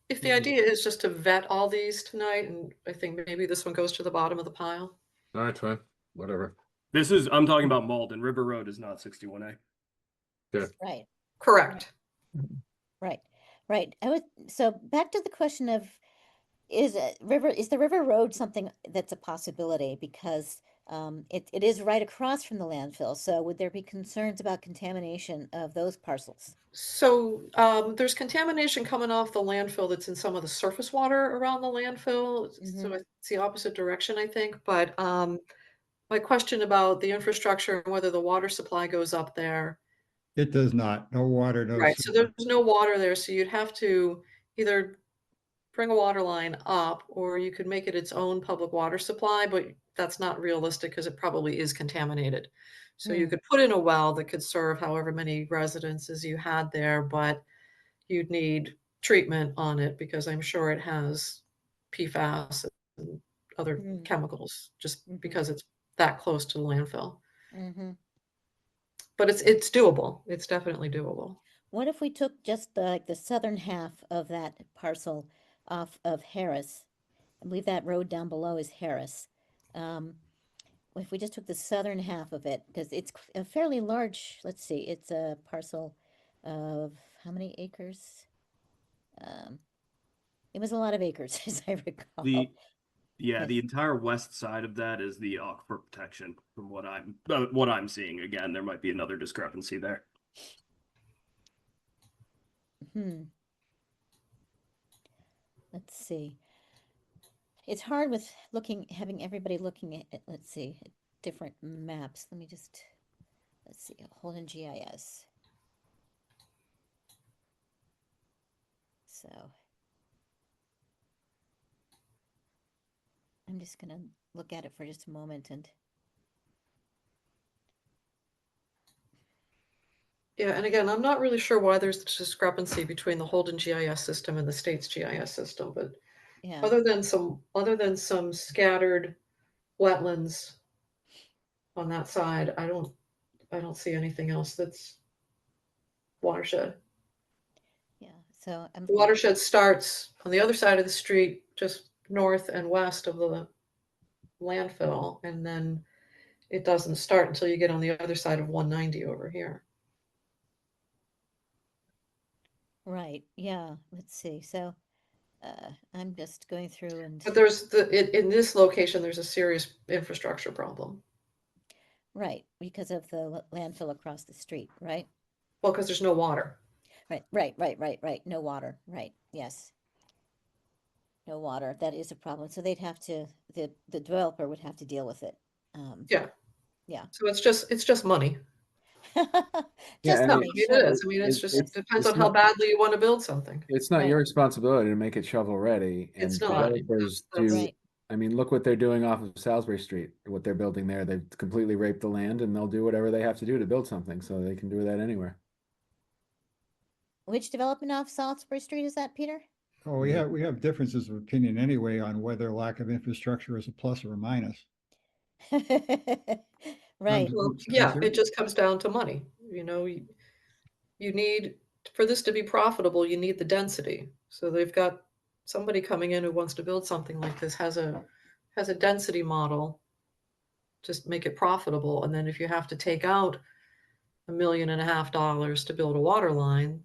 if the idea is just to vet all these tonight, and I think maybe this one goes to the bottom of the pile. All right, fine, whatever. I'm talking about Malden. River Road is not 61A. Right. Correct. Right. So back to the question of, is the river road something that's a possibility? Because it is right across from the landfill. So would there be concerns about contamination of those parcels? So there's contamination coming off the landfill that's in some of the surface water around the landfill. So it's the opposite direction, I think. But my question about the infrastructure and whether the water supply goes up there. It does not. No water, no Right. So sewer. there's no water there. So you'd have to either bring a water line up, or you could make it its own public water supply, but that's not realistic because it probably is contaminated. So you could put in a well that could serve however many residents as you had there, but you'd need treatment on it because I'm sure it has PFAS and other chemicals just because it's that close to the landfill. But it's doable. It's definitely doable. What if we took just the southern half of that parcel off of Harris? I believe that road down below is Harris. If we just took the southern half of it, because it's a fairly large, let's see, it's a parcel of how many acres? It was a lot of acres, as I recall. The entire west side of that is the aquifer protection from what I'm seeing. Again, there might be another discrepancy there. Let's see. It's hard with having everybody looking at, let's see, at different maps. Let's see, Holden GIS. So I'm just gonna look at it for just a moment and. Yeah, and again, I'm not really sure why there's this discrepancy between the Holden GIS system and the state's GIS system, but Yeah. other than some scattered wetlands on that side, I don't see anything else that's watershed. Yeah, so the watershed starts on the other side of the street, just north and west of the landfill, and then it doesn't start until you get on the other side of 190 over here. Right, yeah, let's see. So I'm just going through and. But in this location, there's a serious infrastructure problem. Right, because of the landfill across the street, right? Well, because there's no water. Right. No water, right, yes. No water, that is a problem. So they'd have to, the developer would have to deal with it. Yeah. Yeah. So it's just money. Just I mean, money, It sure. is. I mean, it depends it's on how badly you want to build something. It's not your responsibility to make it shovel ready, and It's not. developers That's do. right. I mean, look what they're doing off of Salisbury Street, what they're building there. They've completely raped the land, and they'll do whatever they have to do to build something, so they can do that anywhere. Which development off Salisbury Street is that, Peter? Oh, we have differences of opinion anyway on whether lack of infrastructure is a plus or a minus. Right. Well, yeah, it just comes down to money. You know, you need, for this to be profitable, you need the density. So they've got somebody coming in who wants to build something like this, has a density model, just make it profitable. And then if you have to take out $1.5 million to build a water line,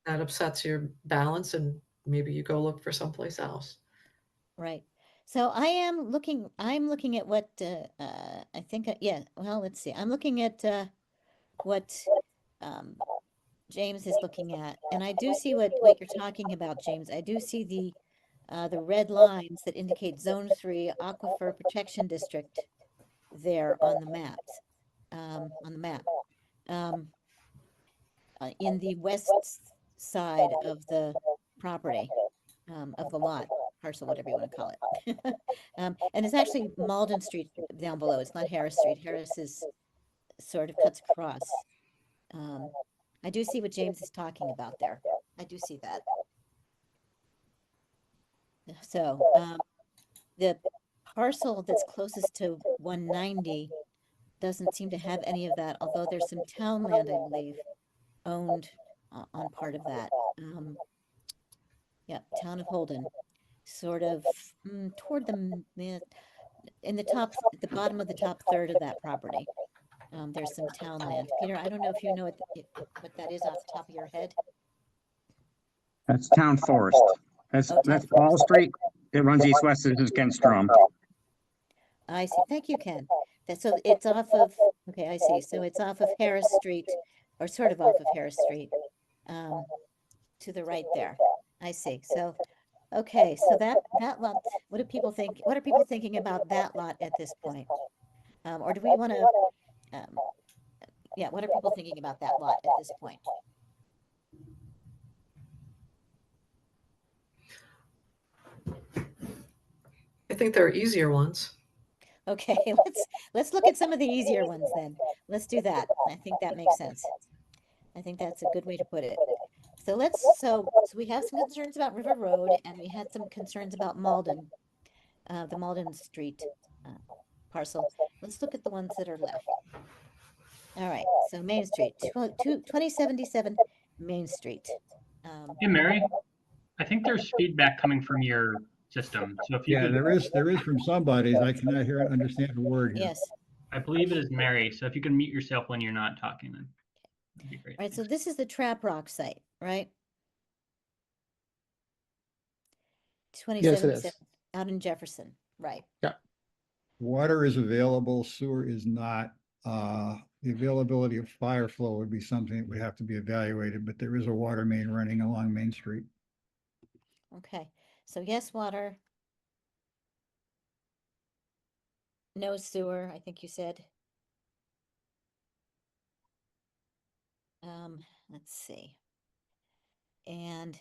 that upsets your balance, and maybe you go look for someplace else. Right. So I'm looking at what I think, yeah, well, let's see. I'm looking at what James is looking at, and I do see what you're talking about, James. I do see the red lines that indicate Zone 3 Aquifer Protection District there on the maps, on the map. In the west side of the property, of the lot, parcel, whatever you want to call it. And it's actually Malden Street down below. It's not Harris Street. Harris is sort of cuts across. I do see what James is talking about there. I do see that. So, the parcel that's closest to 190 doesn't seem to have any of that, although there's some town land, I believe, owned on part of that. Yeah, town of Holden, sort of toward in the top, the bottom of the top third of that property. There's some town land. Peter, I don't know if you know what that is off the top of your head. That's town forest. That's Oh, town that's forest. Wall Street. It runs east-west. This is Ken Strom. I see. Thank you, Ken. So it's off of, okay, I see. So it's off of Harris Street, or sort of off of Harris Street, to the right there. I see. So, okay, so that lot, what do people think? What are people thinking about that lot at this point? Or do we want to, yeah, what are people thinking about that lot at this point? I think there are easier ones. Okay, let's look at some of the easier ones then. Let's do that. I think that makes sense. I think that's a good way to put it. So so we have some concerns about River Road, and we had some concerns about Malden, the Malden Street parcel. Let's look at the ones that are left. All right, so Main Street, 2077 Main Street. Hey, Mary, I think there's feedback coming from your system. So if you Yeah, could, there is from somebody's. I cannot hear, understand a word here. Yes. I believe it is Mary. So if you can mute yourself when you're not talking, then that'd be great. All right, so Thanks. this is the Trap Rock site, right? Yes, it 2077 is. out in Jefferson, right? Water is available, sewer is not. The availability of fire flow would be something that would have to be evaluated, but there is a water main running along Main Street. Okay, so yes, water. No sewer, I think you said. Let's see. And,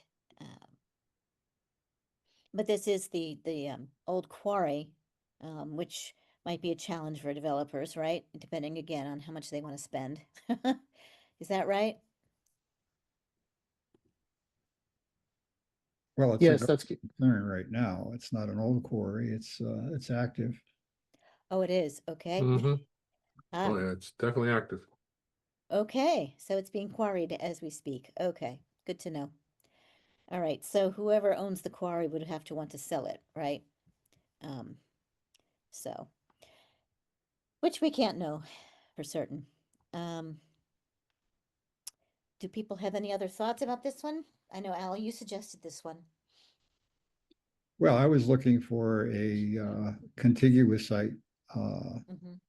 but this is the old quarry, which might be a challenge for developers, right? Depending again on how much they want to spend. Is that right? Well, it's a Yes, that's concern right now. It's not an old quarry. It's active. Oh, it is. Okay. Mm-hmm. Ah, Oh, yeah, it's definitely active. okay. So it's being quarried as we speak. Okay, good to know. All right. So whoever owns the quarry would have to want to sell it, right? So, which we can't know for certain. Do people have any other thoughts about this one? I know, Al, you suggested this one. Well, I was looking for a contiguous site, Mhm.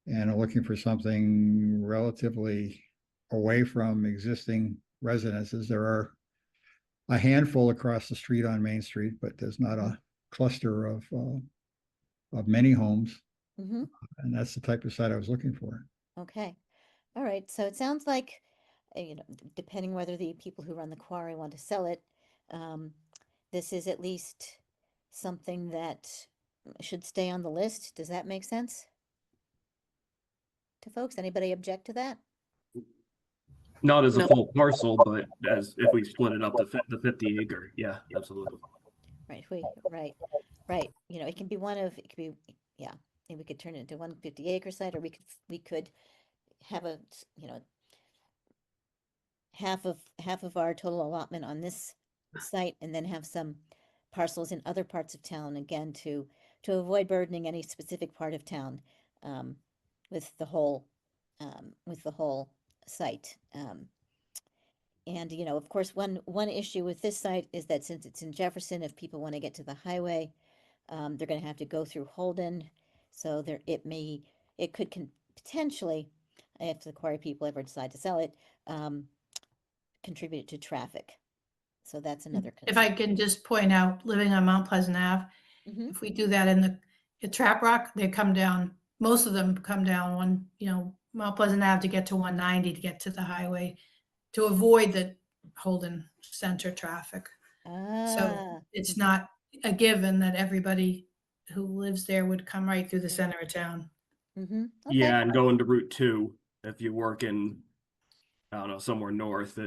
and I'm looking for something relatively away from existing residences. There are a handful across the street on Main Street, but there's not a cluster of many homes, Mhm. and that's the type of site I was looking for. Okay. All right. So it sounds like, you know, depending whether the people who run the quarry want to sell it, this is at least something that should stay on the list. Does that make sense to folks? Anybody object to that? Not as a No. full parcel, but as if we split it up to the 50 acre. Yeah, absolutely. Right. Right. You know, it can be it could be, yeah. And we could turn it into 150 acre site, or we could have you know, half of our total allotment on this site, and then have some parcels in other parts of town, again, to avoid burdening any specific part of town, with the whole site. And, you know, of course, one issue with this site is that since it's in Jefferson, if people want to get to the highway, they're going to have to go through Holden. So it could potentially, if the quarry people ever decide to sell it, contributed to traffic. So that's another If I concern. can just point out, living on Mount Pleasant Ave, Mhm. if we do that in the Trap Rock, they come down, most of them come down Mount Pleasant Ave to get to 190 to get to the highway, to avoid the Holden Center traffic. So Ah, it's not a given that everybody who lives there would come right through the center of town. okay. Yeah, and going to Route 2, if you work in, I don't know, somewhere north,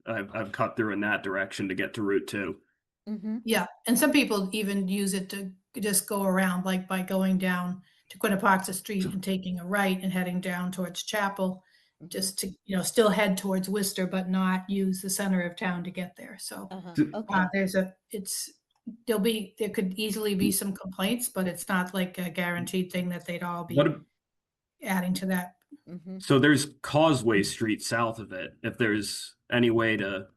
I've cut through in that direction to get to Route 2. Mhm. Yeah, and some people even use it to just go around, like by going down to Quinnipiac Street and taking a right and heading down towards Chapel, Mhm. just to, still head towards Worcester, but not use the center of town to get there. So Uh-huh. D- Okay. there could easily be some complaints, but it's not like a guaranteed thing that they'd all be What, adding to that. Mhm. so there's Causeway Street south of it, if there's any way to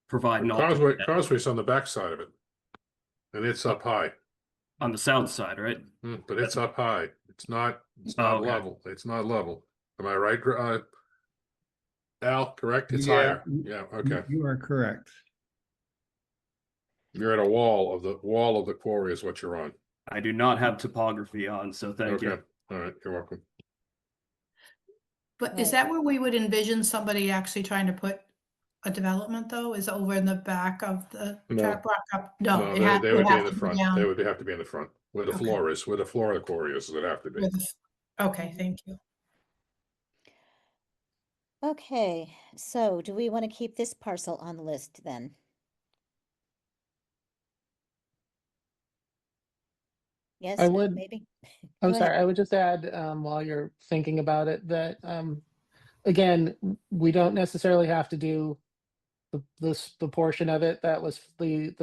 provide an alternate Causeway's on the backside of it. And it's up high. on the south side, right? But it's up high. It's not Oh, okay. level. It's not level. Am I right, Al, correct? It's Yeah. higher. Yeah, okay. You are correct. You're at a wall of the quarry is what you're on. I do not have topography on, so thank you. Okay. All right, you're welcome. But is Right. that where we would envision somebody actually trying to put a development though? Is over in the back of the No. Trap Rock up? No, No, it they would be in have the to be front. down They would have to be in the front. Where the Okay. floor is, where the floor of the quarry is, it'd have to be. where the- Okay, thank you. Okay, so do we want to keep this parcel on the list then? Yes, I no, would- maybe? I'm Go ahead. sorry, I would just add, while you're thinking about it, that, again, we don't necessarily have to do the portion of it that was the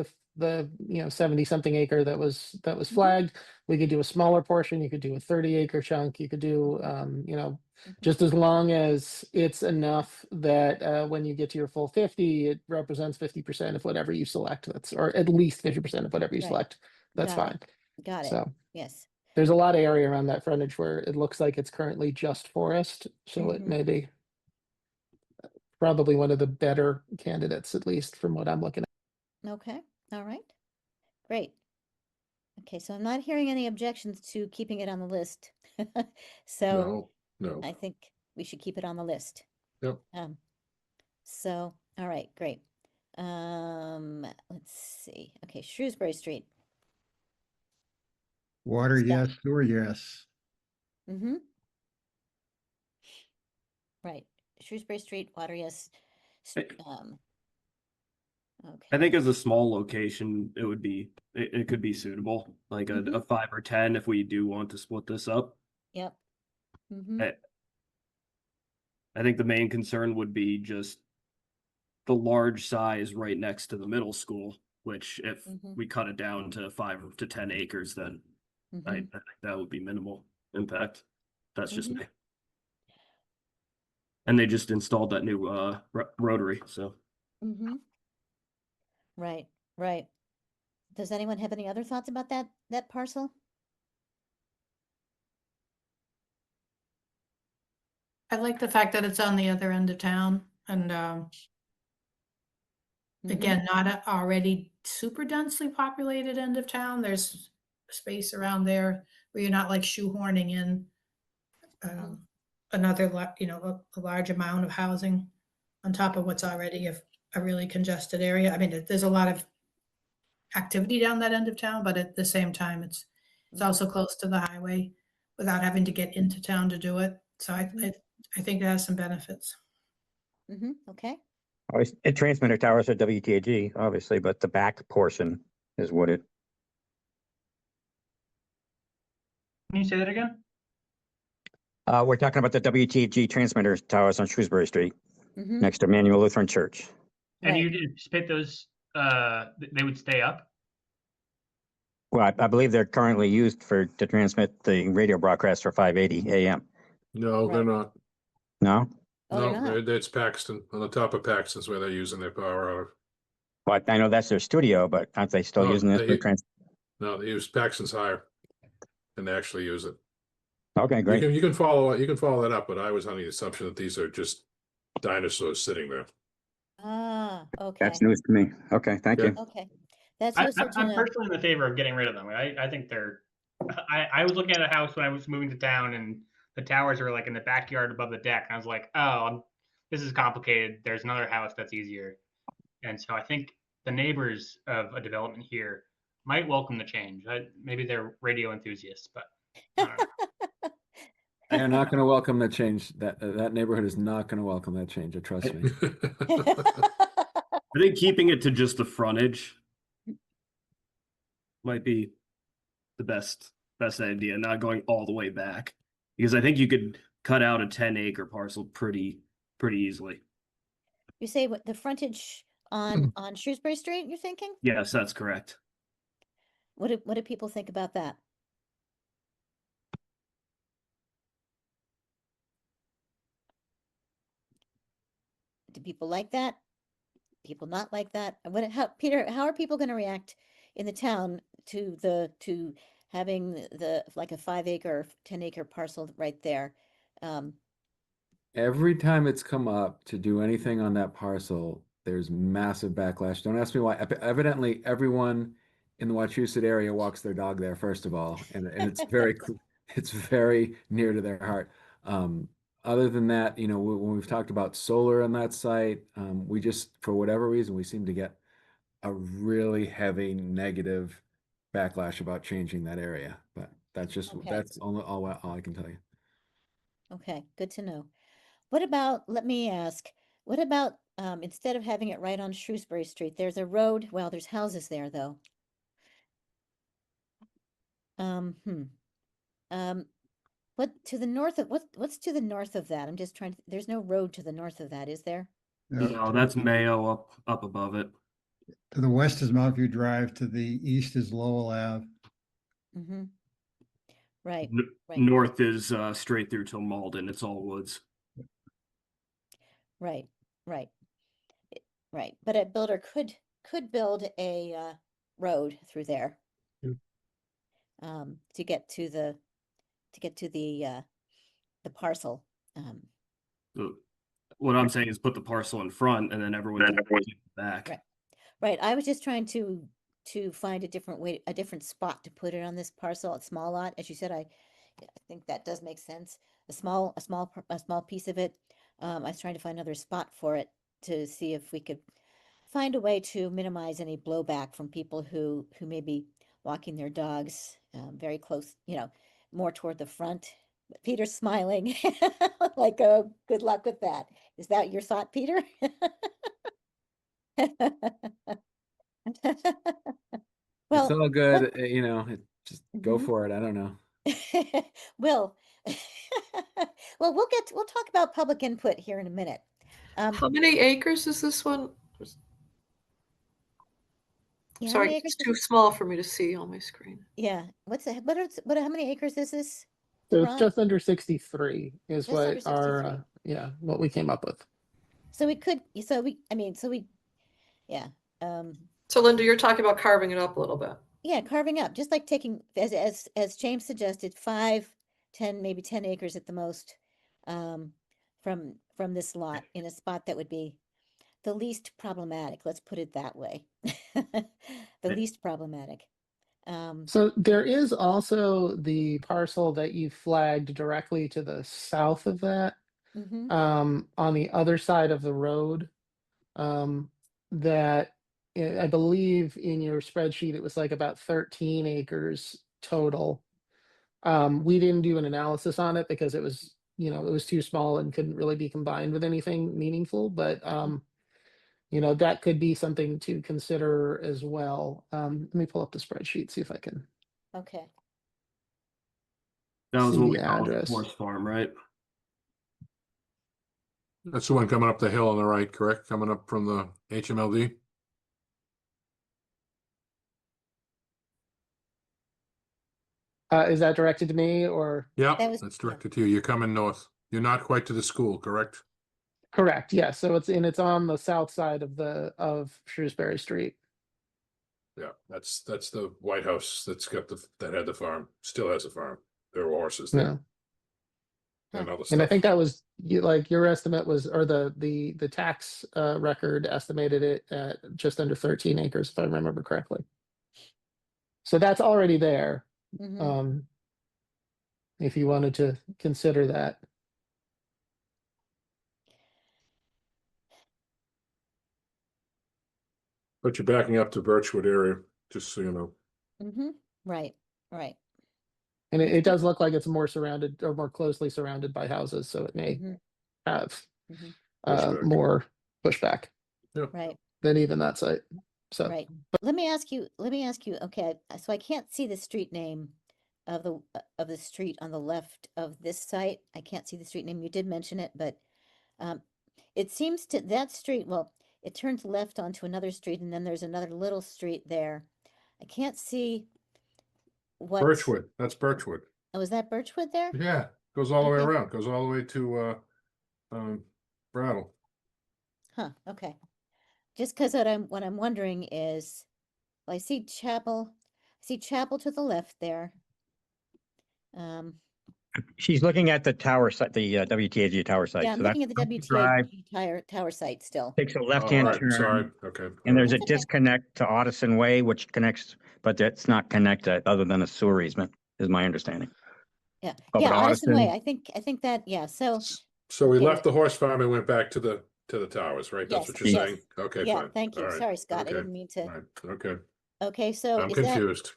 70 something acre that was flagged. We could do a smaller portion. You could do a 30-acre chunk. You could do, Mhm. just as long as it's enough that when you get to your full 50, it represents 50% of whatever you select. Or at least 50% of whatever you Right. select. That's Got fine. it. Got it. So Yes. there's a lot of area around that frontage where it looks like it's currently just forest. So it Mhm. may be probably one of the better candidates, at least from what I'm looking at. Okay, all right. Great. Okay, so I'm not hearing any objections to keeping it on the list. So No. I think we should keep it on the list. Yep. So, all right, great. Let's see. Okay, Shrewsbury Street. Water, Scott. yes, sewer, yes. Mm-hmm. Right. Shrewsbury Street, water, yes. Hey. Okay. I think as a small location, it could be suitable, like a 5 or 10 if we do want to split this up. Yep. Mm-hmm. I think the main concern would be just the large size right next to the middle school, which if we cut it down to 5 to 10 acres, then I think that would be minimal impact. That's just me. And they just installed that new rotary, so. Right, right. Does anyone have any other thoughts about that parcel? I like the fact that it's on the other end of town and again, not a already super densely populated end of town. There's space around there where you're not like shoehorning in another, a large amount of housing on top of what's already a really congested area. I mean, there's a lot of activity down that end of town, but at the same time, it's also close to the highway without having to get into town to do it. So I think it has some benefits. Okay. Transmitter towers are WTAG, obviously, but the back portion is wooded. Can you say that again? We're talking about the WTAG transmitter towers on Shrewsbury Street, next to Emmanuel Lutheran Church. And Right. you'd anticipate those, they would stay up? Well, I believe they're currently used to transmit the radio broadcast for 580 AM. No, they're Right. not. No? Oh, they're No, not. it's Paxton, on the top of Paxton's where they're using their power out of. Well, I know that's their studio, but aren't they still No, using this for No, they use Paxton's higher, and they actually use it. Okay, great. You can follow that up, but I was under the assumption that these are just dinosaurs sitting there. Ah, okay, That's news to me. Okay, thank Yeah. you. okay. That's I, useful to I'm know. personally in the favor of getting rid of them. I think they're. I was looking at a house when I was moving to town, and the towers are like in the backyard above the deck, and I was like, oh, this is complicated. There's another house that's easier, and so I think the neighbors of a development here might welcome the change. Maybe they're radio enthusiasts, but I don't know. They're not going to welcome the change. That neighborhood is not going to welcome that change. Trust me. I think keeping it to just the frontage might be the best idea, not going all the way back. Because I think you could cut out a 10-acre parcel pretty easily. You say what the frontage on Shrewsbury Street, you're thinking? Yes, that's correct. What do people think about that? Do people like that? People not like that? Peter, how are people going to react in the town to having the like a 5-acre, 10-acre parcel right there? Every time it's come up to do anything on that parcel, there's massive backlash. Don't ask me why. Evidently, everyone in the Wachusett area walks their dog there, first of all, and it's it's very near to their heart. Other than that, you know, when we've talked about solar on that site, we just, for whatever reason, we seem to get a really heavy negative backlash about changing that area. But Okay. that's all I can tell you. Okay, good to know. What about, let me ask, what about instead of having it right on Shrewsbury Street, there's a road, well, there's houses there though. What to the north of what's to the north of that? I'm just trying to, there's no road to the north of that, is there? Yeah, No, that's Mayo up above it. to the west is Mountview Drive, to the east is Lowell Ave. Mm-hmm. Right, right, North is straight through till Malden. It's all woods. right, right, right. But a builder could build a road through there. To get to the parcel. So what I'm saying is put the parcel in front, and then everyone can keep it back. Right. Right. I was just trying to find a different way, a different spot to put it on this parcel, a small lot. As you said, I think that does make sense. A small piece of it. I was trying to find another spot for it to see if we could find a way to minimize any blowback from people who may be walking their dogs very close, you know, more toward the front. Peter's smiling like, oh, good luck with that. Is that your thought, Peter? It's all good, what, you know, just go Mhm. for it. I don't know. Well, well, we'll talk about public input here in a minute. How many acres is this one? Yeah, how Sorry, many it's acres too small for me to see on my screen. yeah, how many acres is this? So it's Ron? just under 63 is Just under what our 63. what we came up with. So yeah. So Linda, you're talking about carving it up a little bit. Yeah, carving up, just like taking, as James suggested, 5, 10, maybe 10 acres at the most, from this lot in a spot that would be the least problematic. Let's put it that way. The least problematic. So there is also the parcel that you flagged directly to the south of that, Mhm. on the other side of the road, that I believe in your spreadsheet it was like about 13 acres total. We didn't do an analysis on it because it was, you know, it was too small and couldn't really be combined with anything meaningful, but you know, that could be something to consider as well. Let me pull up the spreadsheet, see if I can Okay. That was see what the we call the address. horse farm, right? That's the one coming up the hill on the right, correct? Coming up from the HMLD? Is that directed to me or? Yeah, That was- that's yeah. directed to you. You're coming north. You're not quite to the school, correct? Correct, yes. So it's on the south side of Shrewsbury Street. Yeah, that's the White House that had the farm, still has a farm. There were horses there. and other And I stuff. think that was like your estimate was, or the tax record estimated it at just under 13 acres, if I remember correctly. So that's already there. Mhm. If you wanted to consider that. But you're backing up to Birchwood area, just so you know. Right, right. And it does look like it's more surrounded or more closely surrounded by houses, so it may Mhm. have Pushback. more pushback Right, than even that site. So right. Let me ask you, okay, so I can't see the street name of the street on the left of this site. I can't see the street name. You did mention it, but it seems to that street, well, it turns left onto another street and then there's another little street there. I can't see what. Birchwood, that's Birchwood. Oh, is that Birchwood there? Yeah, goes all the way Okay. around, goes all the way to Brattle. Huh, okay. Just because what I'm wondering is, well, I see Chapel to the left there. She's looking at the tower site, the WTAG tower site. Yeah, I'm So that's looking at the Monkey Drive, WTAG tower site still. takes a All left-hand right, sorry, turn, okay. and there's a That's okay. disconnect to Audison Way, which connects, but that's not connected other than a sewer easement, is my understanding. Yeah, Oh, yeah, but Addison Way. Audison, I think that, yeah, so, So we okay. left the horse farm and went back to the towers, right? That's yes, what you're yes. saying? Okay, Yeah, fine. thank you. All right, Sorry, Scott, I okay, didn't mean to. all right, okay. Okay, so I'm is that, confused.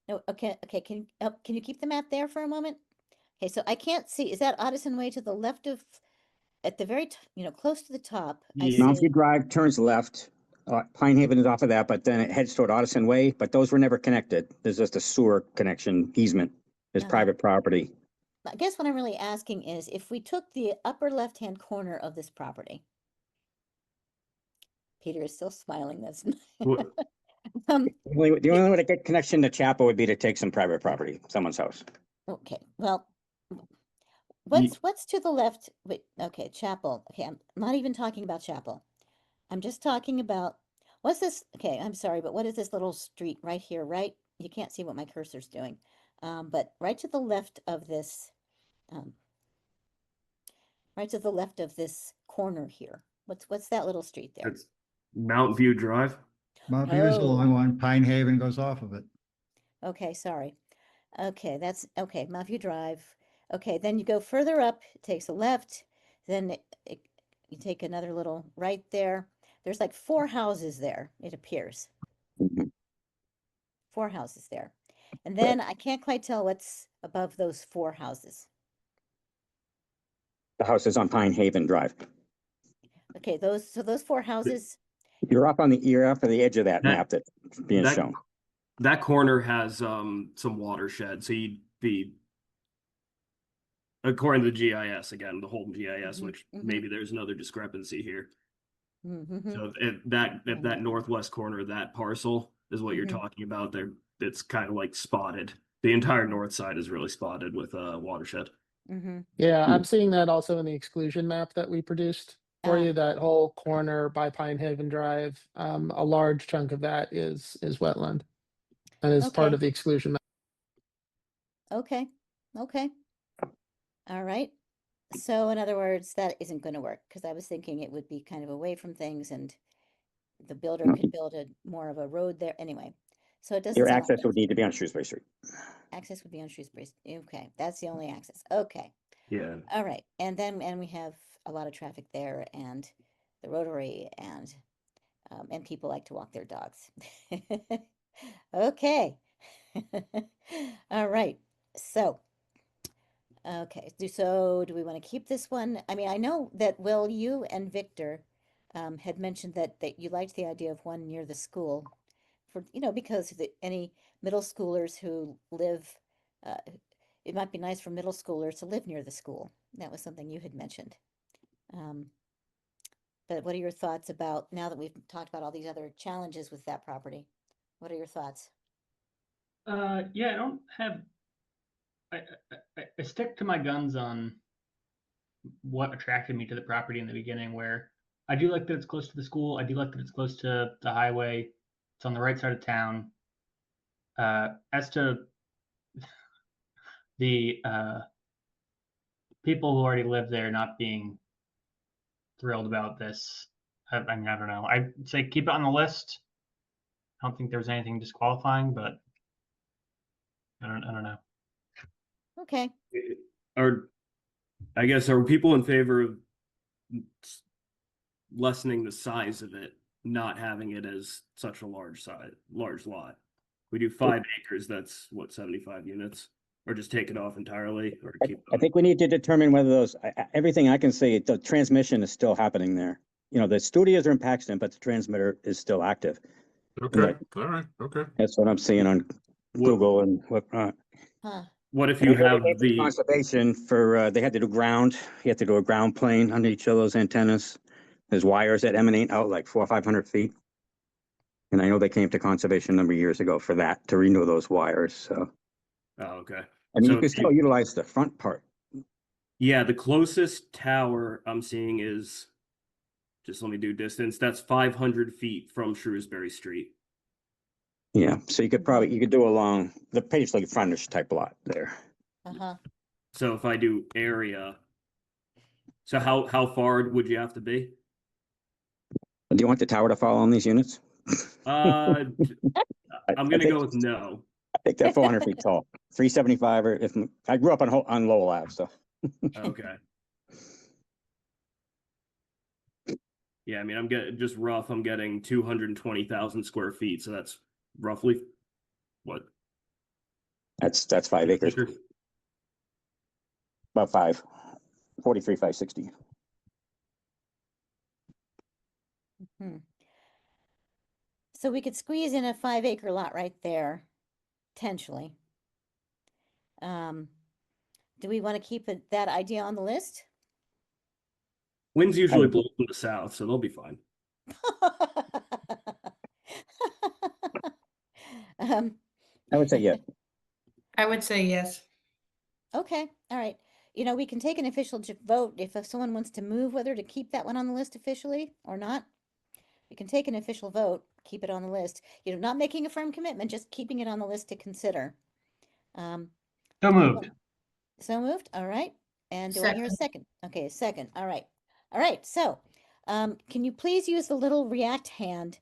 no, okay, can you keep the map there for a moment? Okay, so I can't see, is that Addison Way to the left of, at the very, close to the top? I Mountview see, Drive turns left, Pine Haven is off of that, but then it heads toward Audison Way, but those were never connected. There's just a sewer connection easement. There's Uh-huh. private property. I guess what I'm really asking is if we took the upper left-hand corner of this property. Peter is still smiling, that's. What- The only way to get connection to Chapel would be to take some private property, someone's house. Okay, well, Ye- what's to the left? Wait, okay, Chapel. Okay, I'm not even talking about Chapel. I'm just talking about, what's this? Okay, I'm sorry, but what is this little street right here, right? You can't see what my cursor's doing. But right to the left of this, right to the left of this corner here. What's that little street there? It's Mount View Drive. Mount View is a long Oh. one. Pine Haven goes off of it. Okay, sorry. Okay, that's okay. Mount Drive. Okay, then you go further up, it takes a left, then you take another little right there. There's like 4 houses there, it appears. Mhm. 4 houses there. And then I can't quite tell what's above those 4 houses. The house is on Pine Haven Drive. Okay, those 4 houses. You're off on the edge of that That- map that's being that- shown. That corner has some watershed, so you'd be, according to the GIS, again, the Holden GIS, which maybe there's another discrepancy here. So if that northwest corner of that parcel is what you're talking about there, it's kind of like spotted. The entire north side is really spotted with a watershed. yeah, I'm seeing that also in the exclusion map that we produced for you. That whole corner by Pine Haven Drive, a large chunk of that is wetland, and is part Okay. of the exclusion map. Okay, okay. All right. So in other words, that isn't going to work because I was thinking it would be kind of away from things and the builder could build more of a road there anyway. So it doesn't Your sound access like would need to be on Shrewsbury Street. access would be on Shrewsbury. Okay, that's the only access. Okay. Yeah. All right. And we have a lot of traffic there and the rotary and people like to walk their dogs. Okay. All right. So okay, do we want to keep this one? I mean, I know that, Will, you and Victor had mentioned that you liked the idea of one near the school for, because any middle schoolers who live, it might be nice for middle schoolers to live near the school. That was something you had mentioned. But what are your thoughts about, now that we've talked about all these other challenges with that property? What are your thoughts? Yeah, I don't have. I stick to my guns on what attracted me to the property in the beginning, where I do like that it's close to the school. I do like that it's close to the highway. It's on the right side of town. As to the people who already live there not being thrilled about this. I mean, I don't know. I'd say keep it on the list. I don't think there's anything disqualifying, but I don't know. Okay. Or I guess, are people in favor of lessening the size of it, not having it as such a large lot? We do 5 acres, that's what, 75 units? Or just take it off entirely, or keep I think we need to determine whether those, everything I can say, the transmission is still happening there. You know, the studios are in Paxton, but the transmitter is still active. Okay, all right, okay. That's what I'm seeing on Google and whatnot. Huh. What if And you I know have they came to the conservation for, they had to do ground, you have to do a ground plane under each of those antennas. There's wires that emanate out like 400 or 500 feet. And I know they came to conservation a number of years ago for that, to renew those wires, so. Oh, okay. I mean, So you can if still utilize the front part. Yeah, the closest tower I'm seeing is, just let me do distance, that's 500 feet from Shrewsbury Street. Yeah, so you could probably, you could do along the Paisley frontage type lot there. Uh-huh. So if I do area, so how far would you have to be? Do you want the tower to fall on these units? I'm gonna think- go with no. I think they're 400 feet tall, 375, or if, I grew up on Lowell Ave, so. Okay. Yeah, I mean, I'm getting just rough. I'm getting 220,000 square feet, so that's roughly what? That's 5 acres, about 43, 560. Hmm. So we could squeeze in a 5-acre lot right there, potentially. Do we want to keep that idea on the list? Winds usually blow from the south, so they'll be fine. um, I would say yes. I would say yes. okay, all right. You know, we can take an official vote if someone wants to move whether to keep that one on the list officially or not. We can take an official vote, keep it on the list. You know, not making a firm commitment, just keeping it on the list to consider. So moved. So moved. All right. And do I hear a second? Okay, a second. All right. All right. So, can you please use the little react hand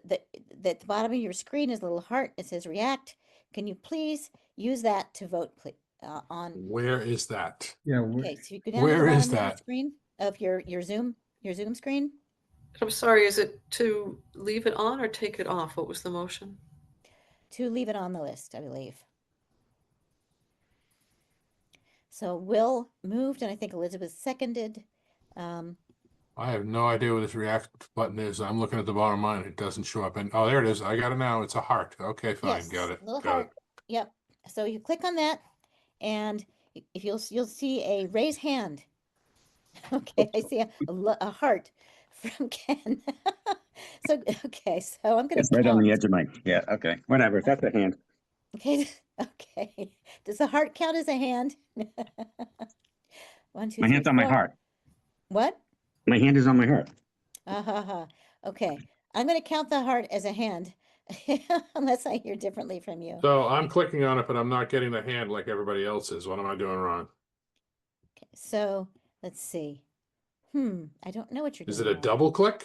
that at the bottom of your screen is a little heart. It says react. Can you please use that to vote, please, on? Where is that? Yeah, Okay, so you go down to the Where bottom is of your that? screen of your Zoom screen. I'm sorry, is it to leave it on or take it off? What was the motion? To leave it on the list, I believe. So Will moved, and I think Elizabeth seconded. I have no idea what this react button is. I'm looking at the bottom of mine. It doesn't show up. And oh, there it is. I got it now. It's a heart. Okay, fine. Yes, Got it. little Got heart. it. Yep. So you click on that, and if you'll see a raise hand. Okay, I see a heart from Ken. So okay, so I'm gonna It's right on the count. edge of my, yeah, okay, whatever, that's a hand. Okay, okay. Does the heart count as a hand? 1, 2, My 3, hand's on my 4. heart. What? My hand is on my heart. Okay, I'm gonna count the heart as a hand, unless I hear differently from you. So I'm clicking on it, but I'm not getting the hand like everybody else is. What am I doing wrong? Okay, so let's see. I don't know what you're Is doing it a wrong. double click?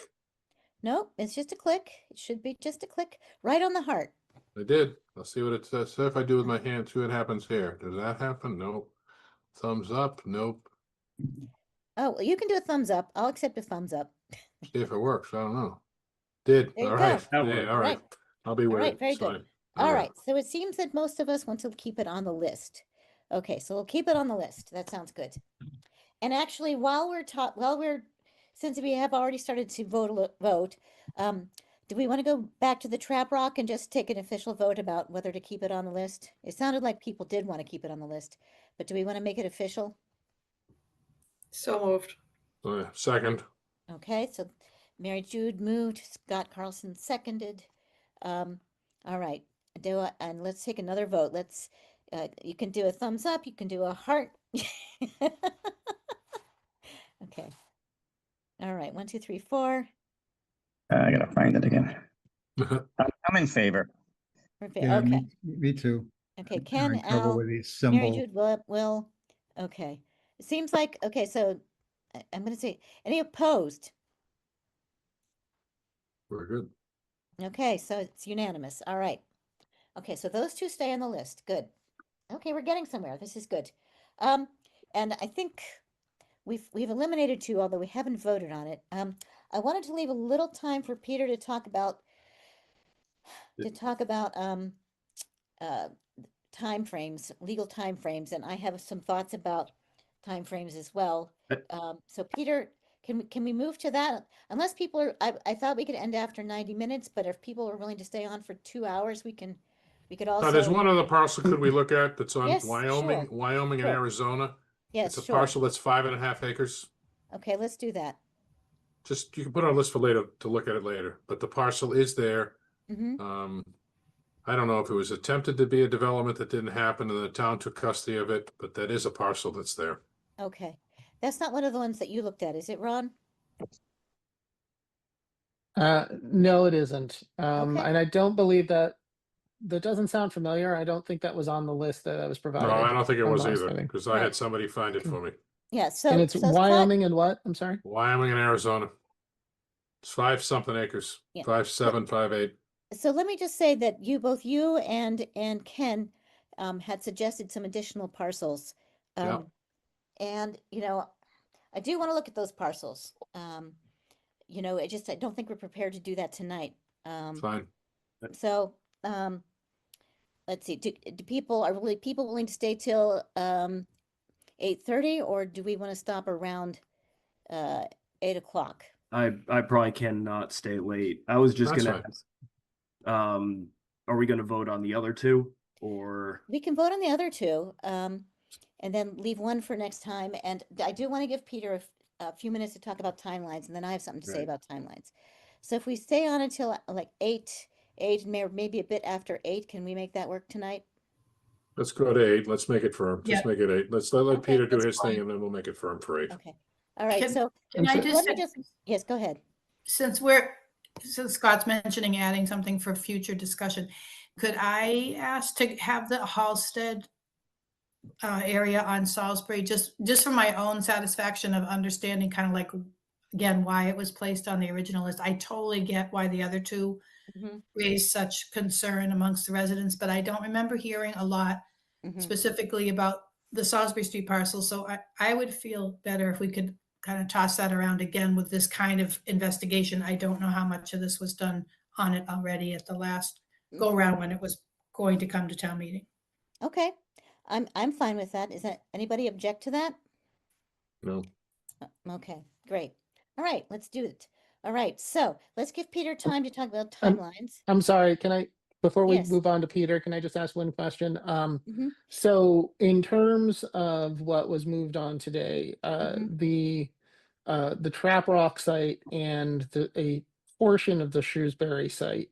Nope, it's just a click. It should be just a click right on the heart. I did. Let's see what it says. So if I do with my hand, see what happens here. Does that happen? Nope. Thumbs up? Nope. Oh, well, you can do a thumbs up. I'll accept a thumbs up. See if it works. I don't know. Did. There you All go. right. That Yeah, worked. all right. I'll be All with right, it. very It's good. fine. All right, so it seems that most of us want to keep it on the list. Okay, so we'll keep it on the list. That sounds good. And actually, since we have already started to vote, do we want to go back to the Trap Rock and just take an official vote about whether to keep it on the list? It sounded like people did want to keep it on the list, but do we want to make it official? So moved. Second. Okay, so Mary Jude moved, Scott Carlson seconded. All right, and let's take another vote. You can do a thumbs up, you can do a heart. Okay. All right, 1, 2, 3, 4. I gotta find it again. I'm in favor. yeah, Okay. me too. Okay, I'm Ken, having trouble Al, with these Mary symbols. Jude, Will. Okay. it seems like, okay, so I'm going to say, any opposed? We're good. Okay, so it's unanimous. All right. Okay, so those two stay on the list. Good. Okay, we're getting somewhere. This is good. Um, and I think we've eliminated two, although we haven't voted on it. I wanted to leave a little time for Peter to talk about uh timeframes, legal timeframes, and I have some thoughts about timeframes as well. So Peter, can we move to that? Unless people are, I thought we could end after 90 minutes, but if people are willing to stay on for 2 hours, we could There's also. one other parcel could we look at that's on Yes, Wyoming, sure. Wyoming and Sure. Arizona. Yes, It's a sure. parcel that's 5.5 acres. Okay, let's do that. Just, you can put it on a list for later to look at it later, but the parcel is there. Mm-hmm. I don't know if it was attempted to be a development that didn't happen and the town took custody of it, but that is a parcel that's there. Okay. That's not one of the ones that you looked at, is it, Ron? No, it isn't. Okay. And I don't believe that doesn't sound familiar. I don't think that was on the list that I was provided. No, I don't think it from was last either, meeting. because I had somebody find it for me. Yeah, And so it's so Wyoming and what? I'm sorry. Wyoming and Arizona. It's 5-something acres, Yeah. 5.7, 5.8. So let me just say that both you and Ken had suggested some additional parcels. Yeah. And I do want to look at those parcels. I don't think we're prepared to do that tonight. Fine. So let's see. Are people willing to stay till 8:30, or do we want to stop around 8 o'clock? I probably cannot stay late. I was just That's gonna ask, are we gonna vote on the other two or? We can vote on the other two, and then leave one for next time. And I do want to give Peter a few minutes to talk about timelines, and then I have something to say Right. about timelines. So if we stay on until like 8, maybe a bit after 8, can we make that work tonight? Let's go to 8. Let's make it firm. Just Yeah. make it 8. Let Okay, Peter do that's his thing fine. and then we'll make it firm for 8. Okay. All right. Can- So Can I so- just let me say, just, yes, go ahead. since Scott's mentioning adding something for future discussion, could I ask to have the Halsted area on Salisbury, just for my own satisfaction of understanding kind of like, again, why it was placed on the original list. I totally get why the other two Mhm, raised such concern amongst the residents, but I don't remember hearing a lot mhm. specifically about the Salisbury Street parcel. So I would feel better if we could kind of toss that around again with this kind of investigation. I don't know how much of this was done on it already at the last go around when it was going to come to town meeting. Okay. I'm fine with that. Is that anybody object to that? No. Okay, great. All right, let's do it. All right, so let's give Peter time to talk about Um, timelines. I'm sorry. Before we Yes. move on to Peter, can I just ask one question? Mhm. So in terms of what was moved on today, the Trap Rock site and a portion of the Shrewsbury site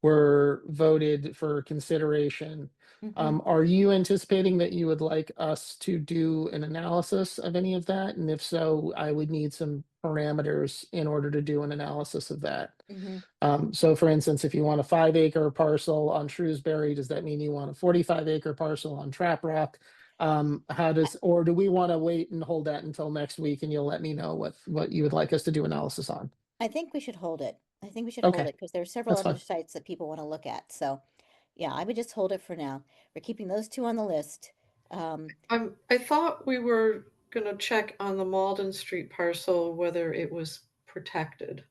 were voted for consideration. Mhm. Are you anticipating that you would like us to do an analysis of any of that? And if so, I would need some parameters in order to do an analysis of that. Mhm. So for instance, if you want a 5-acre parcel on Shrewsbury, does that mean you want a 45-acre parcel on Trap Rock? Or do we want to wait and hold that until next week and you'll let me know what you would like us to do analysis on? I think we should hold it. I think we should hold Okay, it because there are several that's other fine. sites that people want to look at. So, yeah, I would just hold it for now. We're keeping those two on the list. I thought we were gonna check on the Malden Street parcel whether it was protected.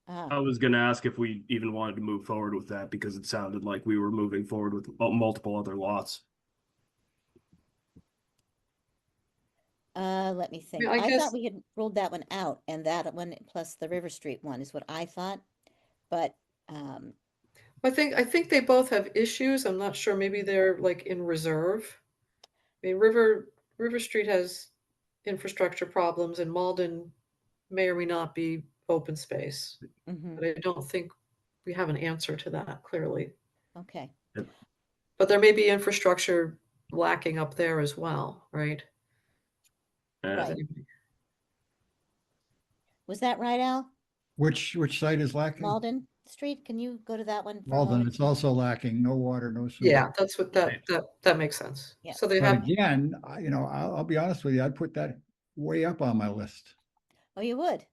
I was gonna ask if we even wanted to move forward with that because it sounded like we were moving forward with multiple other lots. Let me think. Yeah, I I guess- thought we had ruled that one out, and that one plus the River Street one is what I thought. But I think they both have issues. I'm not sure. Maybe they're like in reserve. I mean, River Street has infrastructure problems, and Malden may or may not be open space. mhm, But I don't think we have an answer to that clearly. okay. But there may be infrastructure lacking up there as well, right? Right. Was that right, Al? Which site is lacking? Malden? Street? Can you go to that one for a Well, then moment? it's also lacking no water, no sewer. Yeah, that's what that makes sense. Yeah. So they But have, again, I'll be honest with you, I'd put that way up on my list. Oh, you would?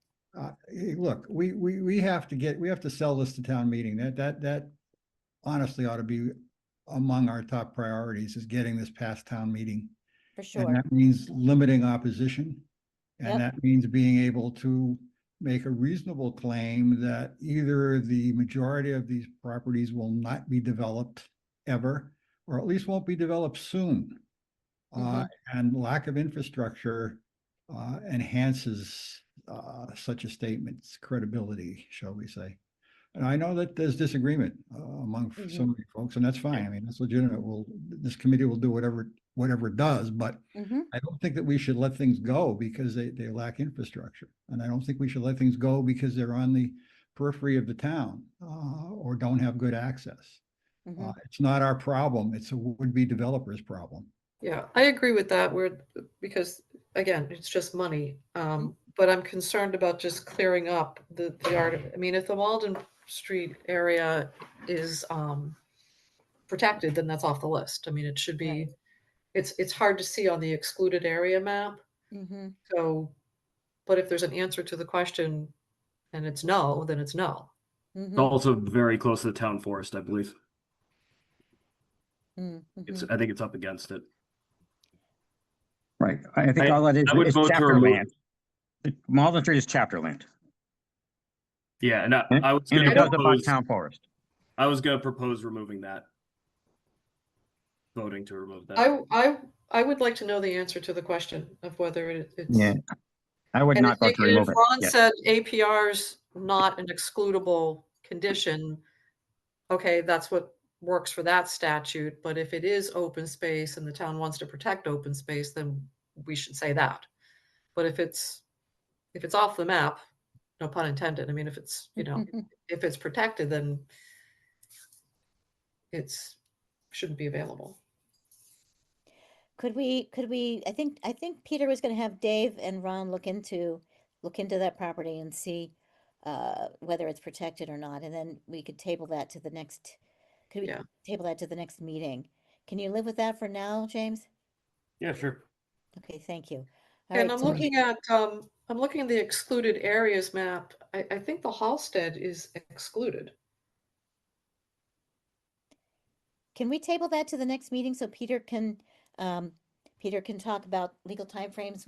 Hey, look, we have to sell this to town meeting. That honestly ought to be among our top priorities, is getting this past town meeting. For And sure. that means limiting opposition. Yep. And that means being able to make a reasonable claim that either the majority of these properties will not be developed ever, or at least won't be developed soon. Mhm. And lack of infrastructure enhances such a statement's credibility, shall we say. And I know that there's disagreement among so many folks, and that's fine. I mean, that's legitimate. This committee will do whatever it does, but Mhm. I don't think that we should let things go because they lack infrastructure. And I don't think we should let things go because they're on the periphery of the town or don't have good access. Mhm. It's not our problem. It's a would-be developer's problem. yeah, I agree with that. Because again, it's just money. But I'm concerned about just clearing up the art. I mean, if the Walden Street area is protected, then that's off the list. I mean, it should be. Right. It's hard to see on the excluded area map. Mhm. So, but if there's an answer to the question and it's no, then it's no. Mhm. Also very close to the town forest, I believe. Mhm. I think it's up against it. Right. I think all that is I would vote to chapter remove. land. Malden Street is chapter land. Yeah, and And I was and going it to does abut propose. town forest. I was going to propose removing that. Voting to remove that. I would like to know the answer to the question of whether it's. Yeah. I would And not vote to remove if it. Ron Yeah. said APR's not an excludable condition, okay, that's what works for that statute. But if it is open space and the town wants to protect open space, then we should say that. But if it's off the map, no pun intended. I mean, if it's, if it's protected, then it's shouldn't be available. Could we, I think Peter was gonna have Dave and Ron look into that property and see whether it's protected or not, and then we could table that to the next, could we Yeah. table that to the next meeting? Can you live with that for now, James? Yeah, sure. Okay, thank you. All And right, I'm so- looking at the excluded areas map. I think the Halsted is excluded. Can we table that to the next meeting so Peter can talk about legal timeframes?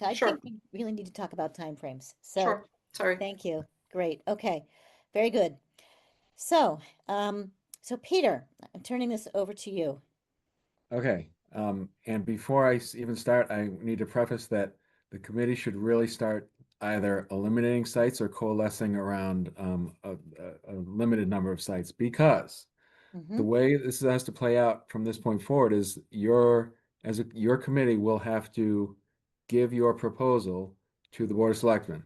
I Sure. think we really need to talk about timeframes. So, Sure. Sorry. thank you. Great. Okay. Very good. So, Peter, I'm turning this over to you. Okay, and before I even start, I need to preface that the committee should really start either eliminating sites or coalescing around a limited number of sites, because the Mhm. way this has to play out from this point forward is your committee will have to give your proposal to the Board of Selectmen.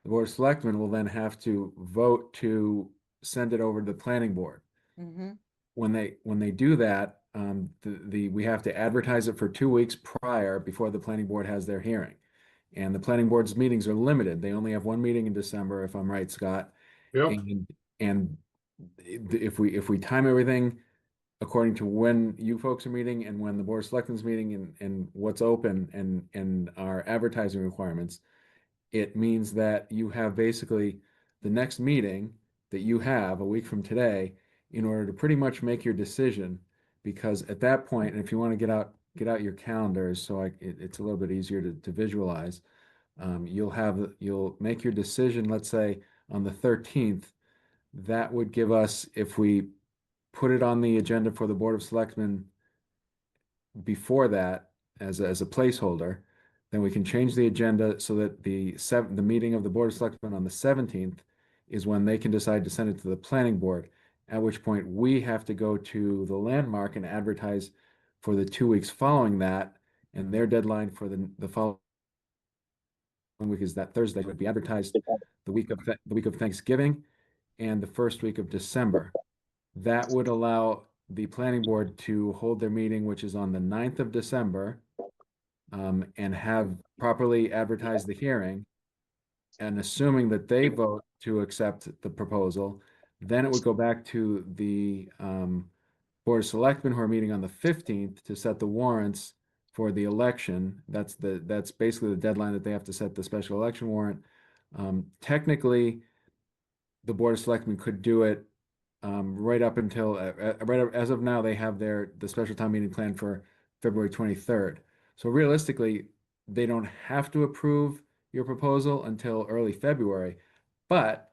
The Board of Selectmen will then have to vote to send it over to the planning board. Mhm. When they do that, we have to advertise it for 2 weeks prior before the planning board has their hearing. And the planning board's meetings are limited. They only have one meeting in December, if I'm right, Scott. Yep. And if we time everything according to when you folks are meeting and when the Board of Selectmen's meeting and what's open and our advertising requirements, it means that you have basically the next meeting that you have a week from today in order to pretty much make your decision. Because at that point, and if you want to get out your calendars, so it's a little bit easier to visualize, you'll make your decision, let's say on the 13th. That would give us, if we put it on the agenda for the Board of Selectmen before that as a placeholder, then we can change the agenda so that the meeting of the Board of Selectmen on the 17th is when they can decide to send it to the planning board, at which point we have to go to the landmark and advertise for the 2 weeks following that, and their deadline for the following week is that Thursday. It would be advertised the week of Thanksgiving and the first week of December. That would allow the planning board to hold their meeting, which is on the 9th of December, and have properly advertised the hearing. And assuming that they vote to accept the proposal, Then it would go back to the Board of Selectmen, who are meeting on the 15th to set the warrants for the election. That's basically the deadline that they have to set the special election warrant. Technically, the Board of Selectmen could do it right up until as of now. They have the special town meeting planned for February 23rd. So realistically, they don't have to approve your proposal until early February, but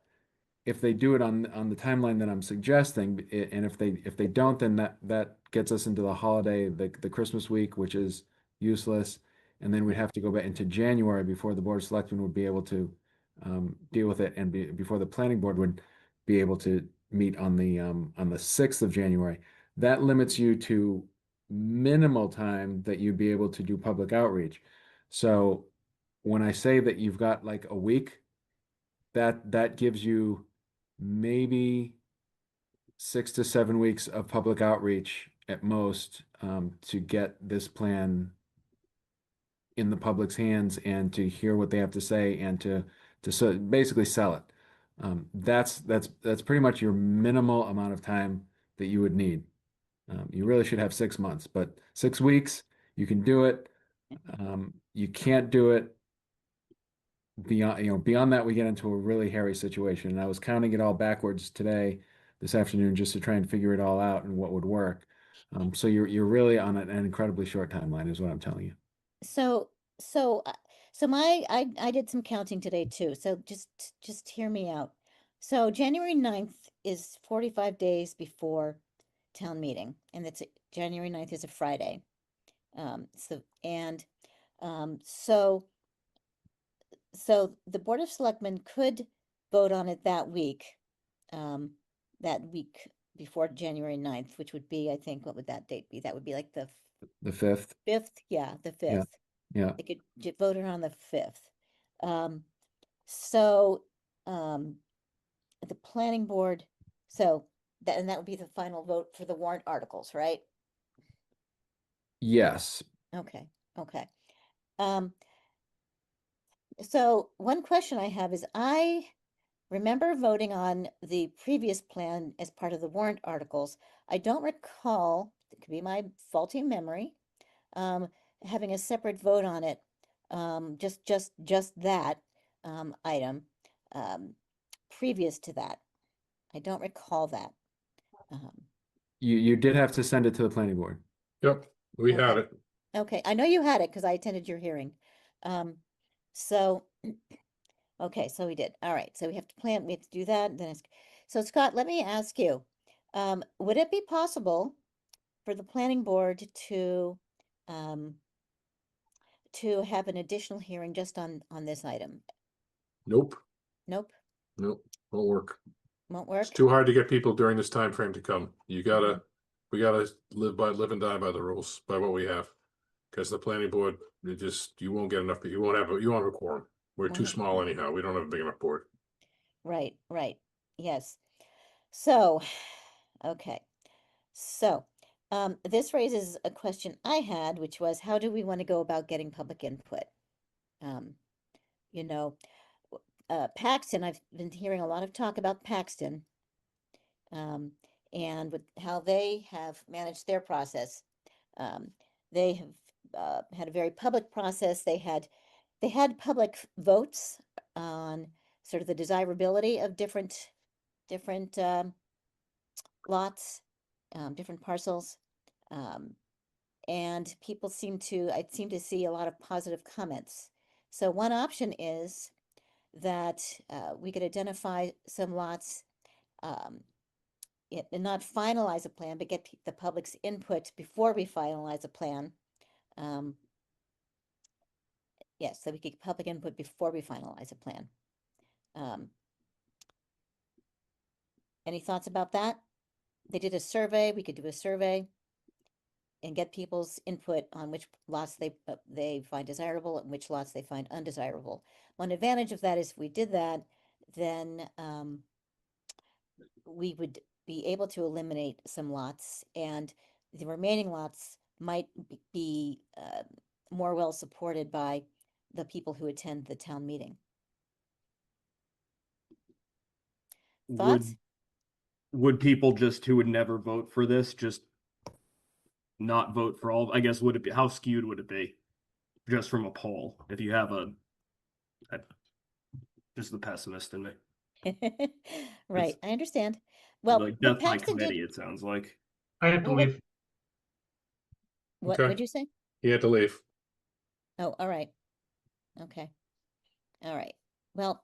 if they do it on the timeline that I'm suggesting, and if they don't, then that gets us into the holiday, the Christmas week, which is useless, and then we'd have to go back into January before the Board of Selectmen would be able to deal with it, and before the Planning Board would be able to meet on the 6th of January. That limits you to minimal time that you'd be able to do public outreach. So when I say that you've got like a week, that gives you maybe 6 to 7 weeks of public outreach at most to get this plan in the public's hands and to hear what they have to say and to basically sell it. That's pretty much your minimal amount of time that you would need. You really should have 6 months, but 6 weeks, you can do it. You can't do it beyond that, we get into a really hairy situation. And I was counting it all backwards this afternoon, just to try and figure it all out and what would work. So you're really on an incredibly short timeline, is what I'm telling you. So I did some counting today too. So just hear me out. So January 9th is 45 days before town meeting, and January 9th is a Friday. So the Board of Selectmen could vote on it that week before January 9th, which would be, I think, what would that date be? That would be like the 5th. 5th? Yeah, the 5th. Yeah. They could vote it on the 5th. So the planning board, and that would be the final vote for the warrant articles, right? Yes. Okay. So one question I have is, I remember voting on the previous plan as part of the warrant articles. I don't recall, it could be my faulty memory, having a separate vote on it, just that item previous to that. I don't recall that. You did have to send it to the planning board. Yep, we Okay. had it. Okay, I know you had it because I attended your hearing. So, okay, so we did. All right, so we have to do that. So Scott, let me ask you, would it be possible for the planning board to have an additional hearing just on this item? Nope, Nope, won't work. won't It's work? too hard to get people during this time frame to come. We gotta live and die by the rules, by what we have. Because the planning board, you won't get enough, you won't have a quorum. We're Won't too have- small anyhow. We don't have a big enough board. Right, yes. So, okay. So, this raises a question I had, which was, how do we want to go about getting public input? You know, Paxton, I've been hearing a lot of talk about Paxton, and with how they have managed their process. They have had a very public process. They had public votes on sort of the desirability of different lots, different parcels. And people I seem to see a lot of positive comments. So one option is that we could identify some lots, and not finalize a plan, but get the public's input before we finalize a plan. Yes, so we get public input before we finalize a plan. Any thoughts about that? They did a survey. We could do a survey and get people's input on which lots they find desirable and which lots they find undesirable. One advantage of that is if we did that, then we would be able to eliminate some lots, and the remaining lots might be more well supported by the people who attend the town meeting. Thoughts? would people just who would never vote for this just not vote for all? I guess would it be, how skewed would it be? Just from a poll, if you have just the pessimist in me. Right, I understand. Well, Like what death by Paxton committee, did, it sounds like. I have to Well, leave. what Okay. would you say? He had to leave. Oh, all right. Okay. All right. Well,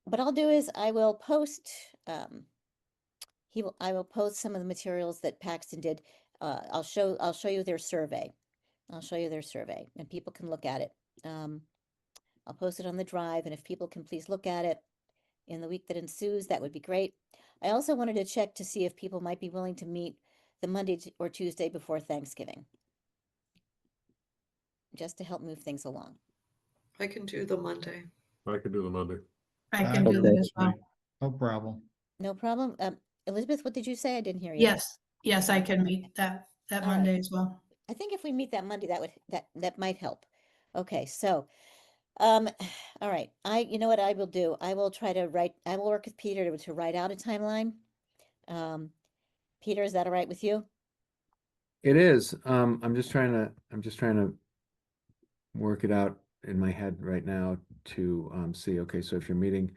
what I'll do is I will post, I will post some of the materials that Paxton did. I'll show you their survey. I'll show you their survey and people can look at it. I'll post it on the drive, and if people can please look at it in the week that ensues, that would be great. I also wanted to check to see if people might be willing to meet the Monday or Tuesday before Thanksgiving, just to help move things along. I can do the Monday. I could do the Monday. I can do that as well. No problem. No problem. Elizabeth, what did you say? I didn't hear you. Yes, yes, I can meet that All right. Monday as well. I think if we meet that Monday, that might help. Okay, so, all right. You know what I will do? I will work with Peter to write out a timeline. Peter, is that all right with you? It is. I'm just trying to work it out in my head right now to see. Okay, so if you're meeting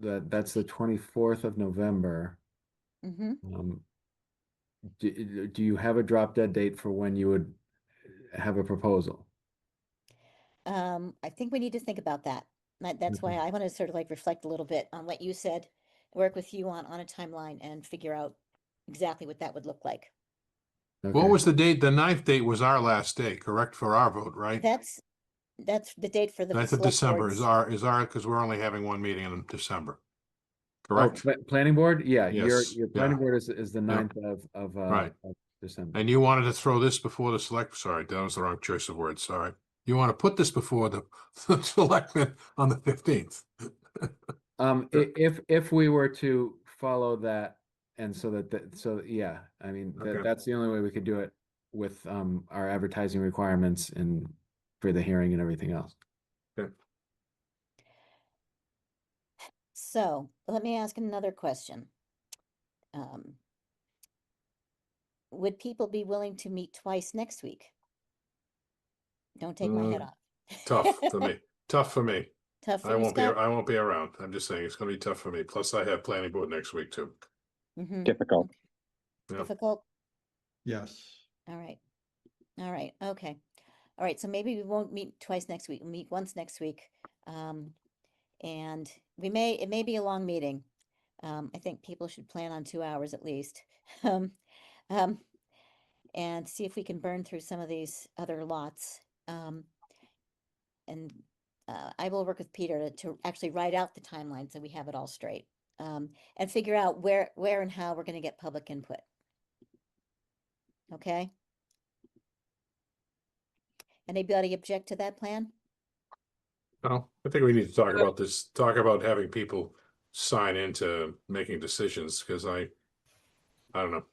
that's the 24th of November. Mm-hmm. Do you have a drop dead date for when you would have a proposal? I think we need to think about that. That's why Okay. I want to sort of like reflect a little bit on what you said, work with you on a timeline and figure out exactly what that would look like. What Okay. was the date? The 9th date was our last day, correct, for our vote, right? That's the date for the 9th of select December board's- is our, because we're only having one meeting in December. Oh, Correct? planning board? Yeah, Yes, your planning yeah. board is the 9th of Right. of December. And you wanted to throw this before the sorry, that was the wrong choice of words, sorry. You want to put this before the selectmen on the 15th. If we were to follow that, and so yeah, I mean, Okay. that's the only way we could do it with our advertising requirements and for the hearing and everything else. So let me ask another question. Would people be willing to meet twice next week? Don't take my head off. Tough for me. Tough for me. Tough for I you, won't be. Scott? I won't be around. I'm just saying it's going to be tough for me. Plus, I have planning board next week too. Mhm. Difficult. Yeah. Difficult? Yes. All right. All right. Okay. All right. So maybe we won't meet twice next week. We'll meet once next week. And it may be a long meeting. I think people should plan on 2 hours at least. And see if we can burn through some of these other lots. And I will work with Peter to actually write out the timeline so we have it all straight. And figure out where and how we're going to get public input. Okay? Anybody object to that plan? No, I think we need to talk about this. Talk about having people sign into making decisions because I don't know.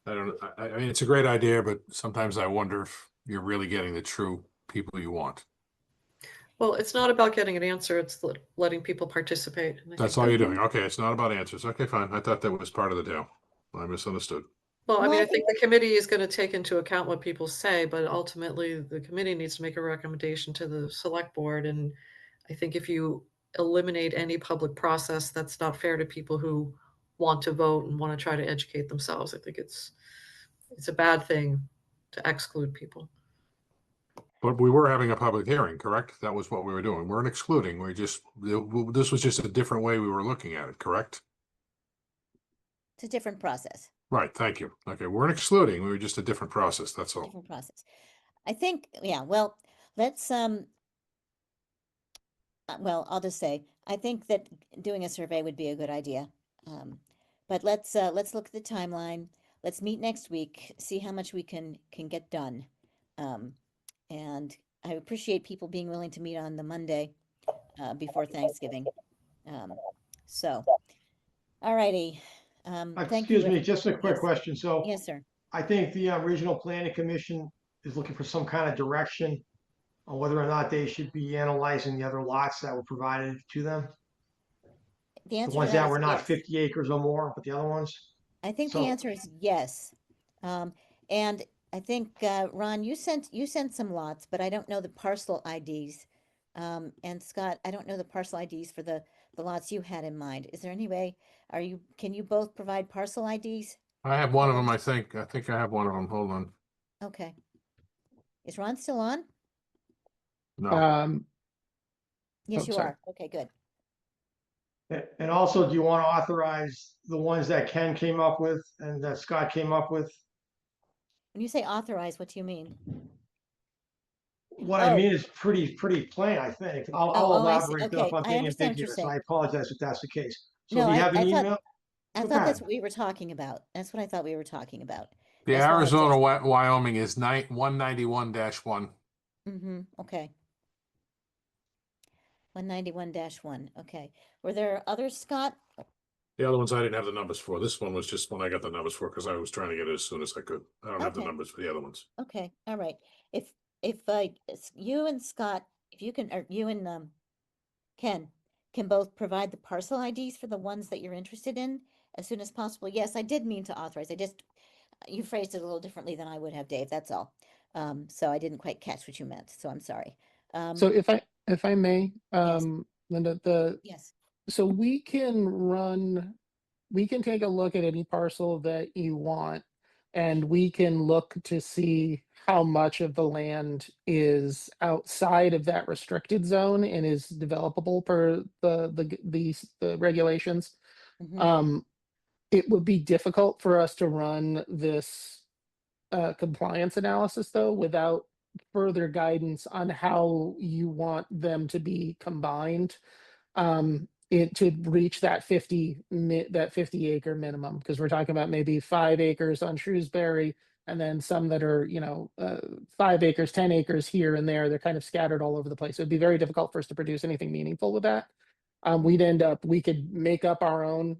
I mean, it's a great idea, but sometimes I wonder if you're really getting the true people you want. Well, it's not about getting an answer, it's letting people participate. And I That's think all that- you're doing. Okay, it's not about answers. Okay, fine. I thought that was part of the deal. I misunderstood. Well, I Well, mean, I I think the committee is going to take into account what people say, but ultimately the committee needs to make a recommendation to the select board. And I think if you eliminate any public process, that's not fair to people who want to vote and want to try to educate themselves. I think it's a bad thing to exclude people. But we were having a public hearing, correct? That was what we were doing. We weren't excluding. This was just a different way we were looking at it, correct? it's a different process. Right, thank you. Okay, we weren't excluding. We were just a different process, that's all. Different process. I think, yeah, well, let's, well, I'll just say, I think that doing a survey would be a good idea. But let's look at the timeline. Let's meet next week, see how much we can get done. And I appreciate people being willing to meet on the Monday before Thanksgiving. So, all righty. Thank you. Excuse me, just a quick Yes. question. So Yes, sir. I think the Regional Planning Commission is looking for some kind of direction on whether or not they should be analyzing the other lots that were provided to them. the The answer to ones that that is were not yes. 50 acres or more, but the other ones? I think the So- answer is yes. And I think, Ron, you sent some lots, but I don't know the parcel IDs. And Scott, I don't know the parcel IDs for the lots you had in mind. Is there any way, can you both provide parcel IDs? I have one of them, I think. I think I have one of them. Hold on. Okay. Is Ron still on? No. Yes, Oh, you sorry. are. Okay, good. And also, do you want to authorize the ones that Ken came up with and that Scott came up with? When you say authorize, what do you mean? What I Oh. mean is pretty plain, I think. I'll Oh, I see. elaborate though Okay, if I'm I being understand what you're ambiguous. I saying. apologize if that's the case. So No, do you I have an thought, email? I Go thought that's ahead. what we were talking about. That's what I thought we were talking about. The That's why I Arizona, just- Wyoming is 191-1. Okay. 191-1, okay. Were there others, Scott? The other ones I didn't have the numbers for. This one was just one I got the numbers for because I was trying to get it as soon as I could. I don't have the Okay. numbers for the other ones. Okay, all right. If you and Scott, if you can, or you and Ken can both provide the parcel IDs for the ones that you're interested in as soon as possible. Yes, I did mean to authorize. You phrased it a little differently than I would have, Dave, that's all. So I didn't quite catch what you meant, so I'm sorry. So if I may, Yes. Linda, Yes. so we can take a look at any parcel that you want, and we can look to see how much of the land is outside of that restricted zone and is developable per the regulations. Mhm. It would be difficult for us to run this compliance analysis though without further guidance on how you want them to be combined to reach that 50 acre minimum, because we're talking about maybe 5 acres on Shrewsbury and then some that are 5 acres, 10 acres here and there. They're kind of scattered all over the place. It would be very difficult for us to produce anything meaningful with that. We could make up our own,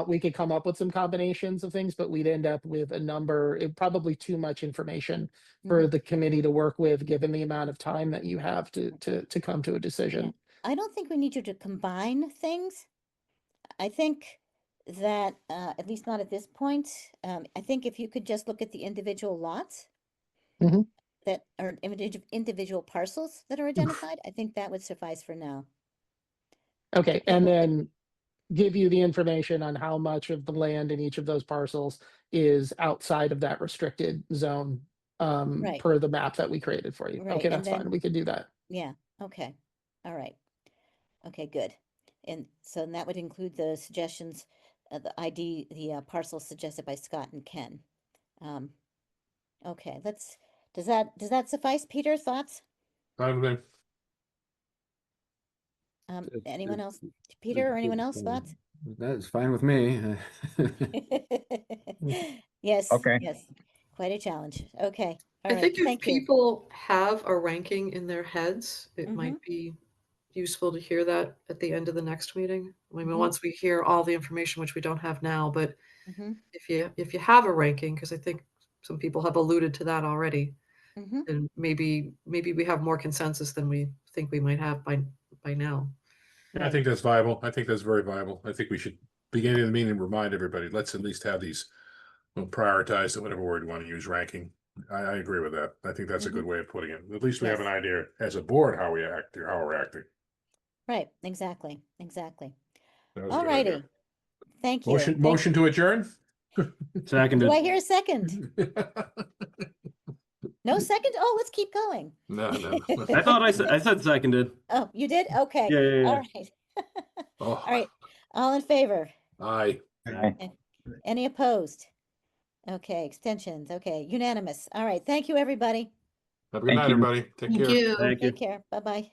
we could come up with some combinations of things, but we'd end up with a number, probably too much information for the committee to work with, given the amount of time that you have to come to a decision. I don't think we need you to combine things. I think that, at least not at this point, I think if you could just look at the individual lots Mhm. that are individual parcels that are identified, I think that would suffice for now. Okay, and then give you the information on how much of the land in each of those parcels is outside of that restricted zone, Right. per the map that we created for you. Right, Okay, and that's fine. then- We could do that. Yeah, okay, all right. Okay, good. And so that would include the suggestions, the ID, the parcels suggested by Scott and Ken. Okay, does that suffice? Peter, thoughts? Anyone else? Peter or anyone else, thoughts? That's fine with me. Yes, Okay. yes, quite a challenge. Okay, all I right, think if thank you. people have a ranking in their heads, it Mhm. might be useful to hear that at the end of the next meeting. I mean, Mhm. once we hear all the information, which we don't have now, but Mhm, if you have a ranking, because I think some people have alluded to that already, mhm. and maybe we have more consensus than we think we might have by now. I think that's viable. I think that's very viable. I think we should, beginning of the meeting, remind everybody, let's at least have these prioritized, or whatever word you want to use, ranking. I agree with that. I think that's a good way of putting it. At least we have an Yes. idea as a board how we act, or how we're acting. Right, exactly. That was a All good idea. righty, thank you. Motion to adjourn? Seconded. Do I hear a second? No second? Oh, let's keep going. No. I thought I said seconded. Oh, you did? Okay. Yeah. All right. Oh. All right, all in favor? Aye. Any opposed? Okay, extensions, okay, unanimous. All right, thank you, everybody. Have a good Thank night, you. everybody. Take Thank care. you. Thank you. Take care, bye-bye.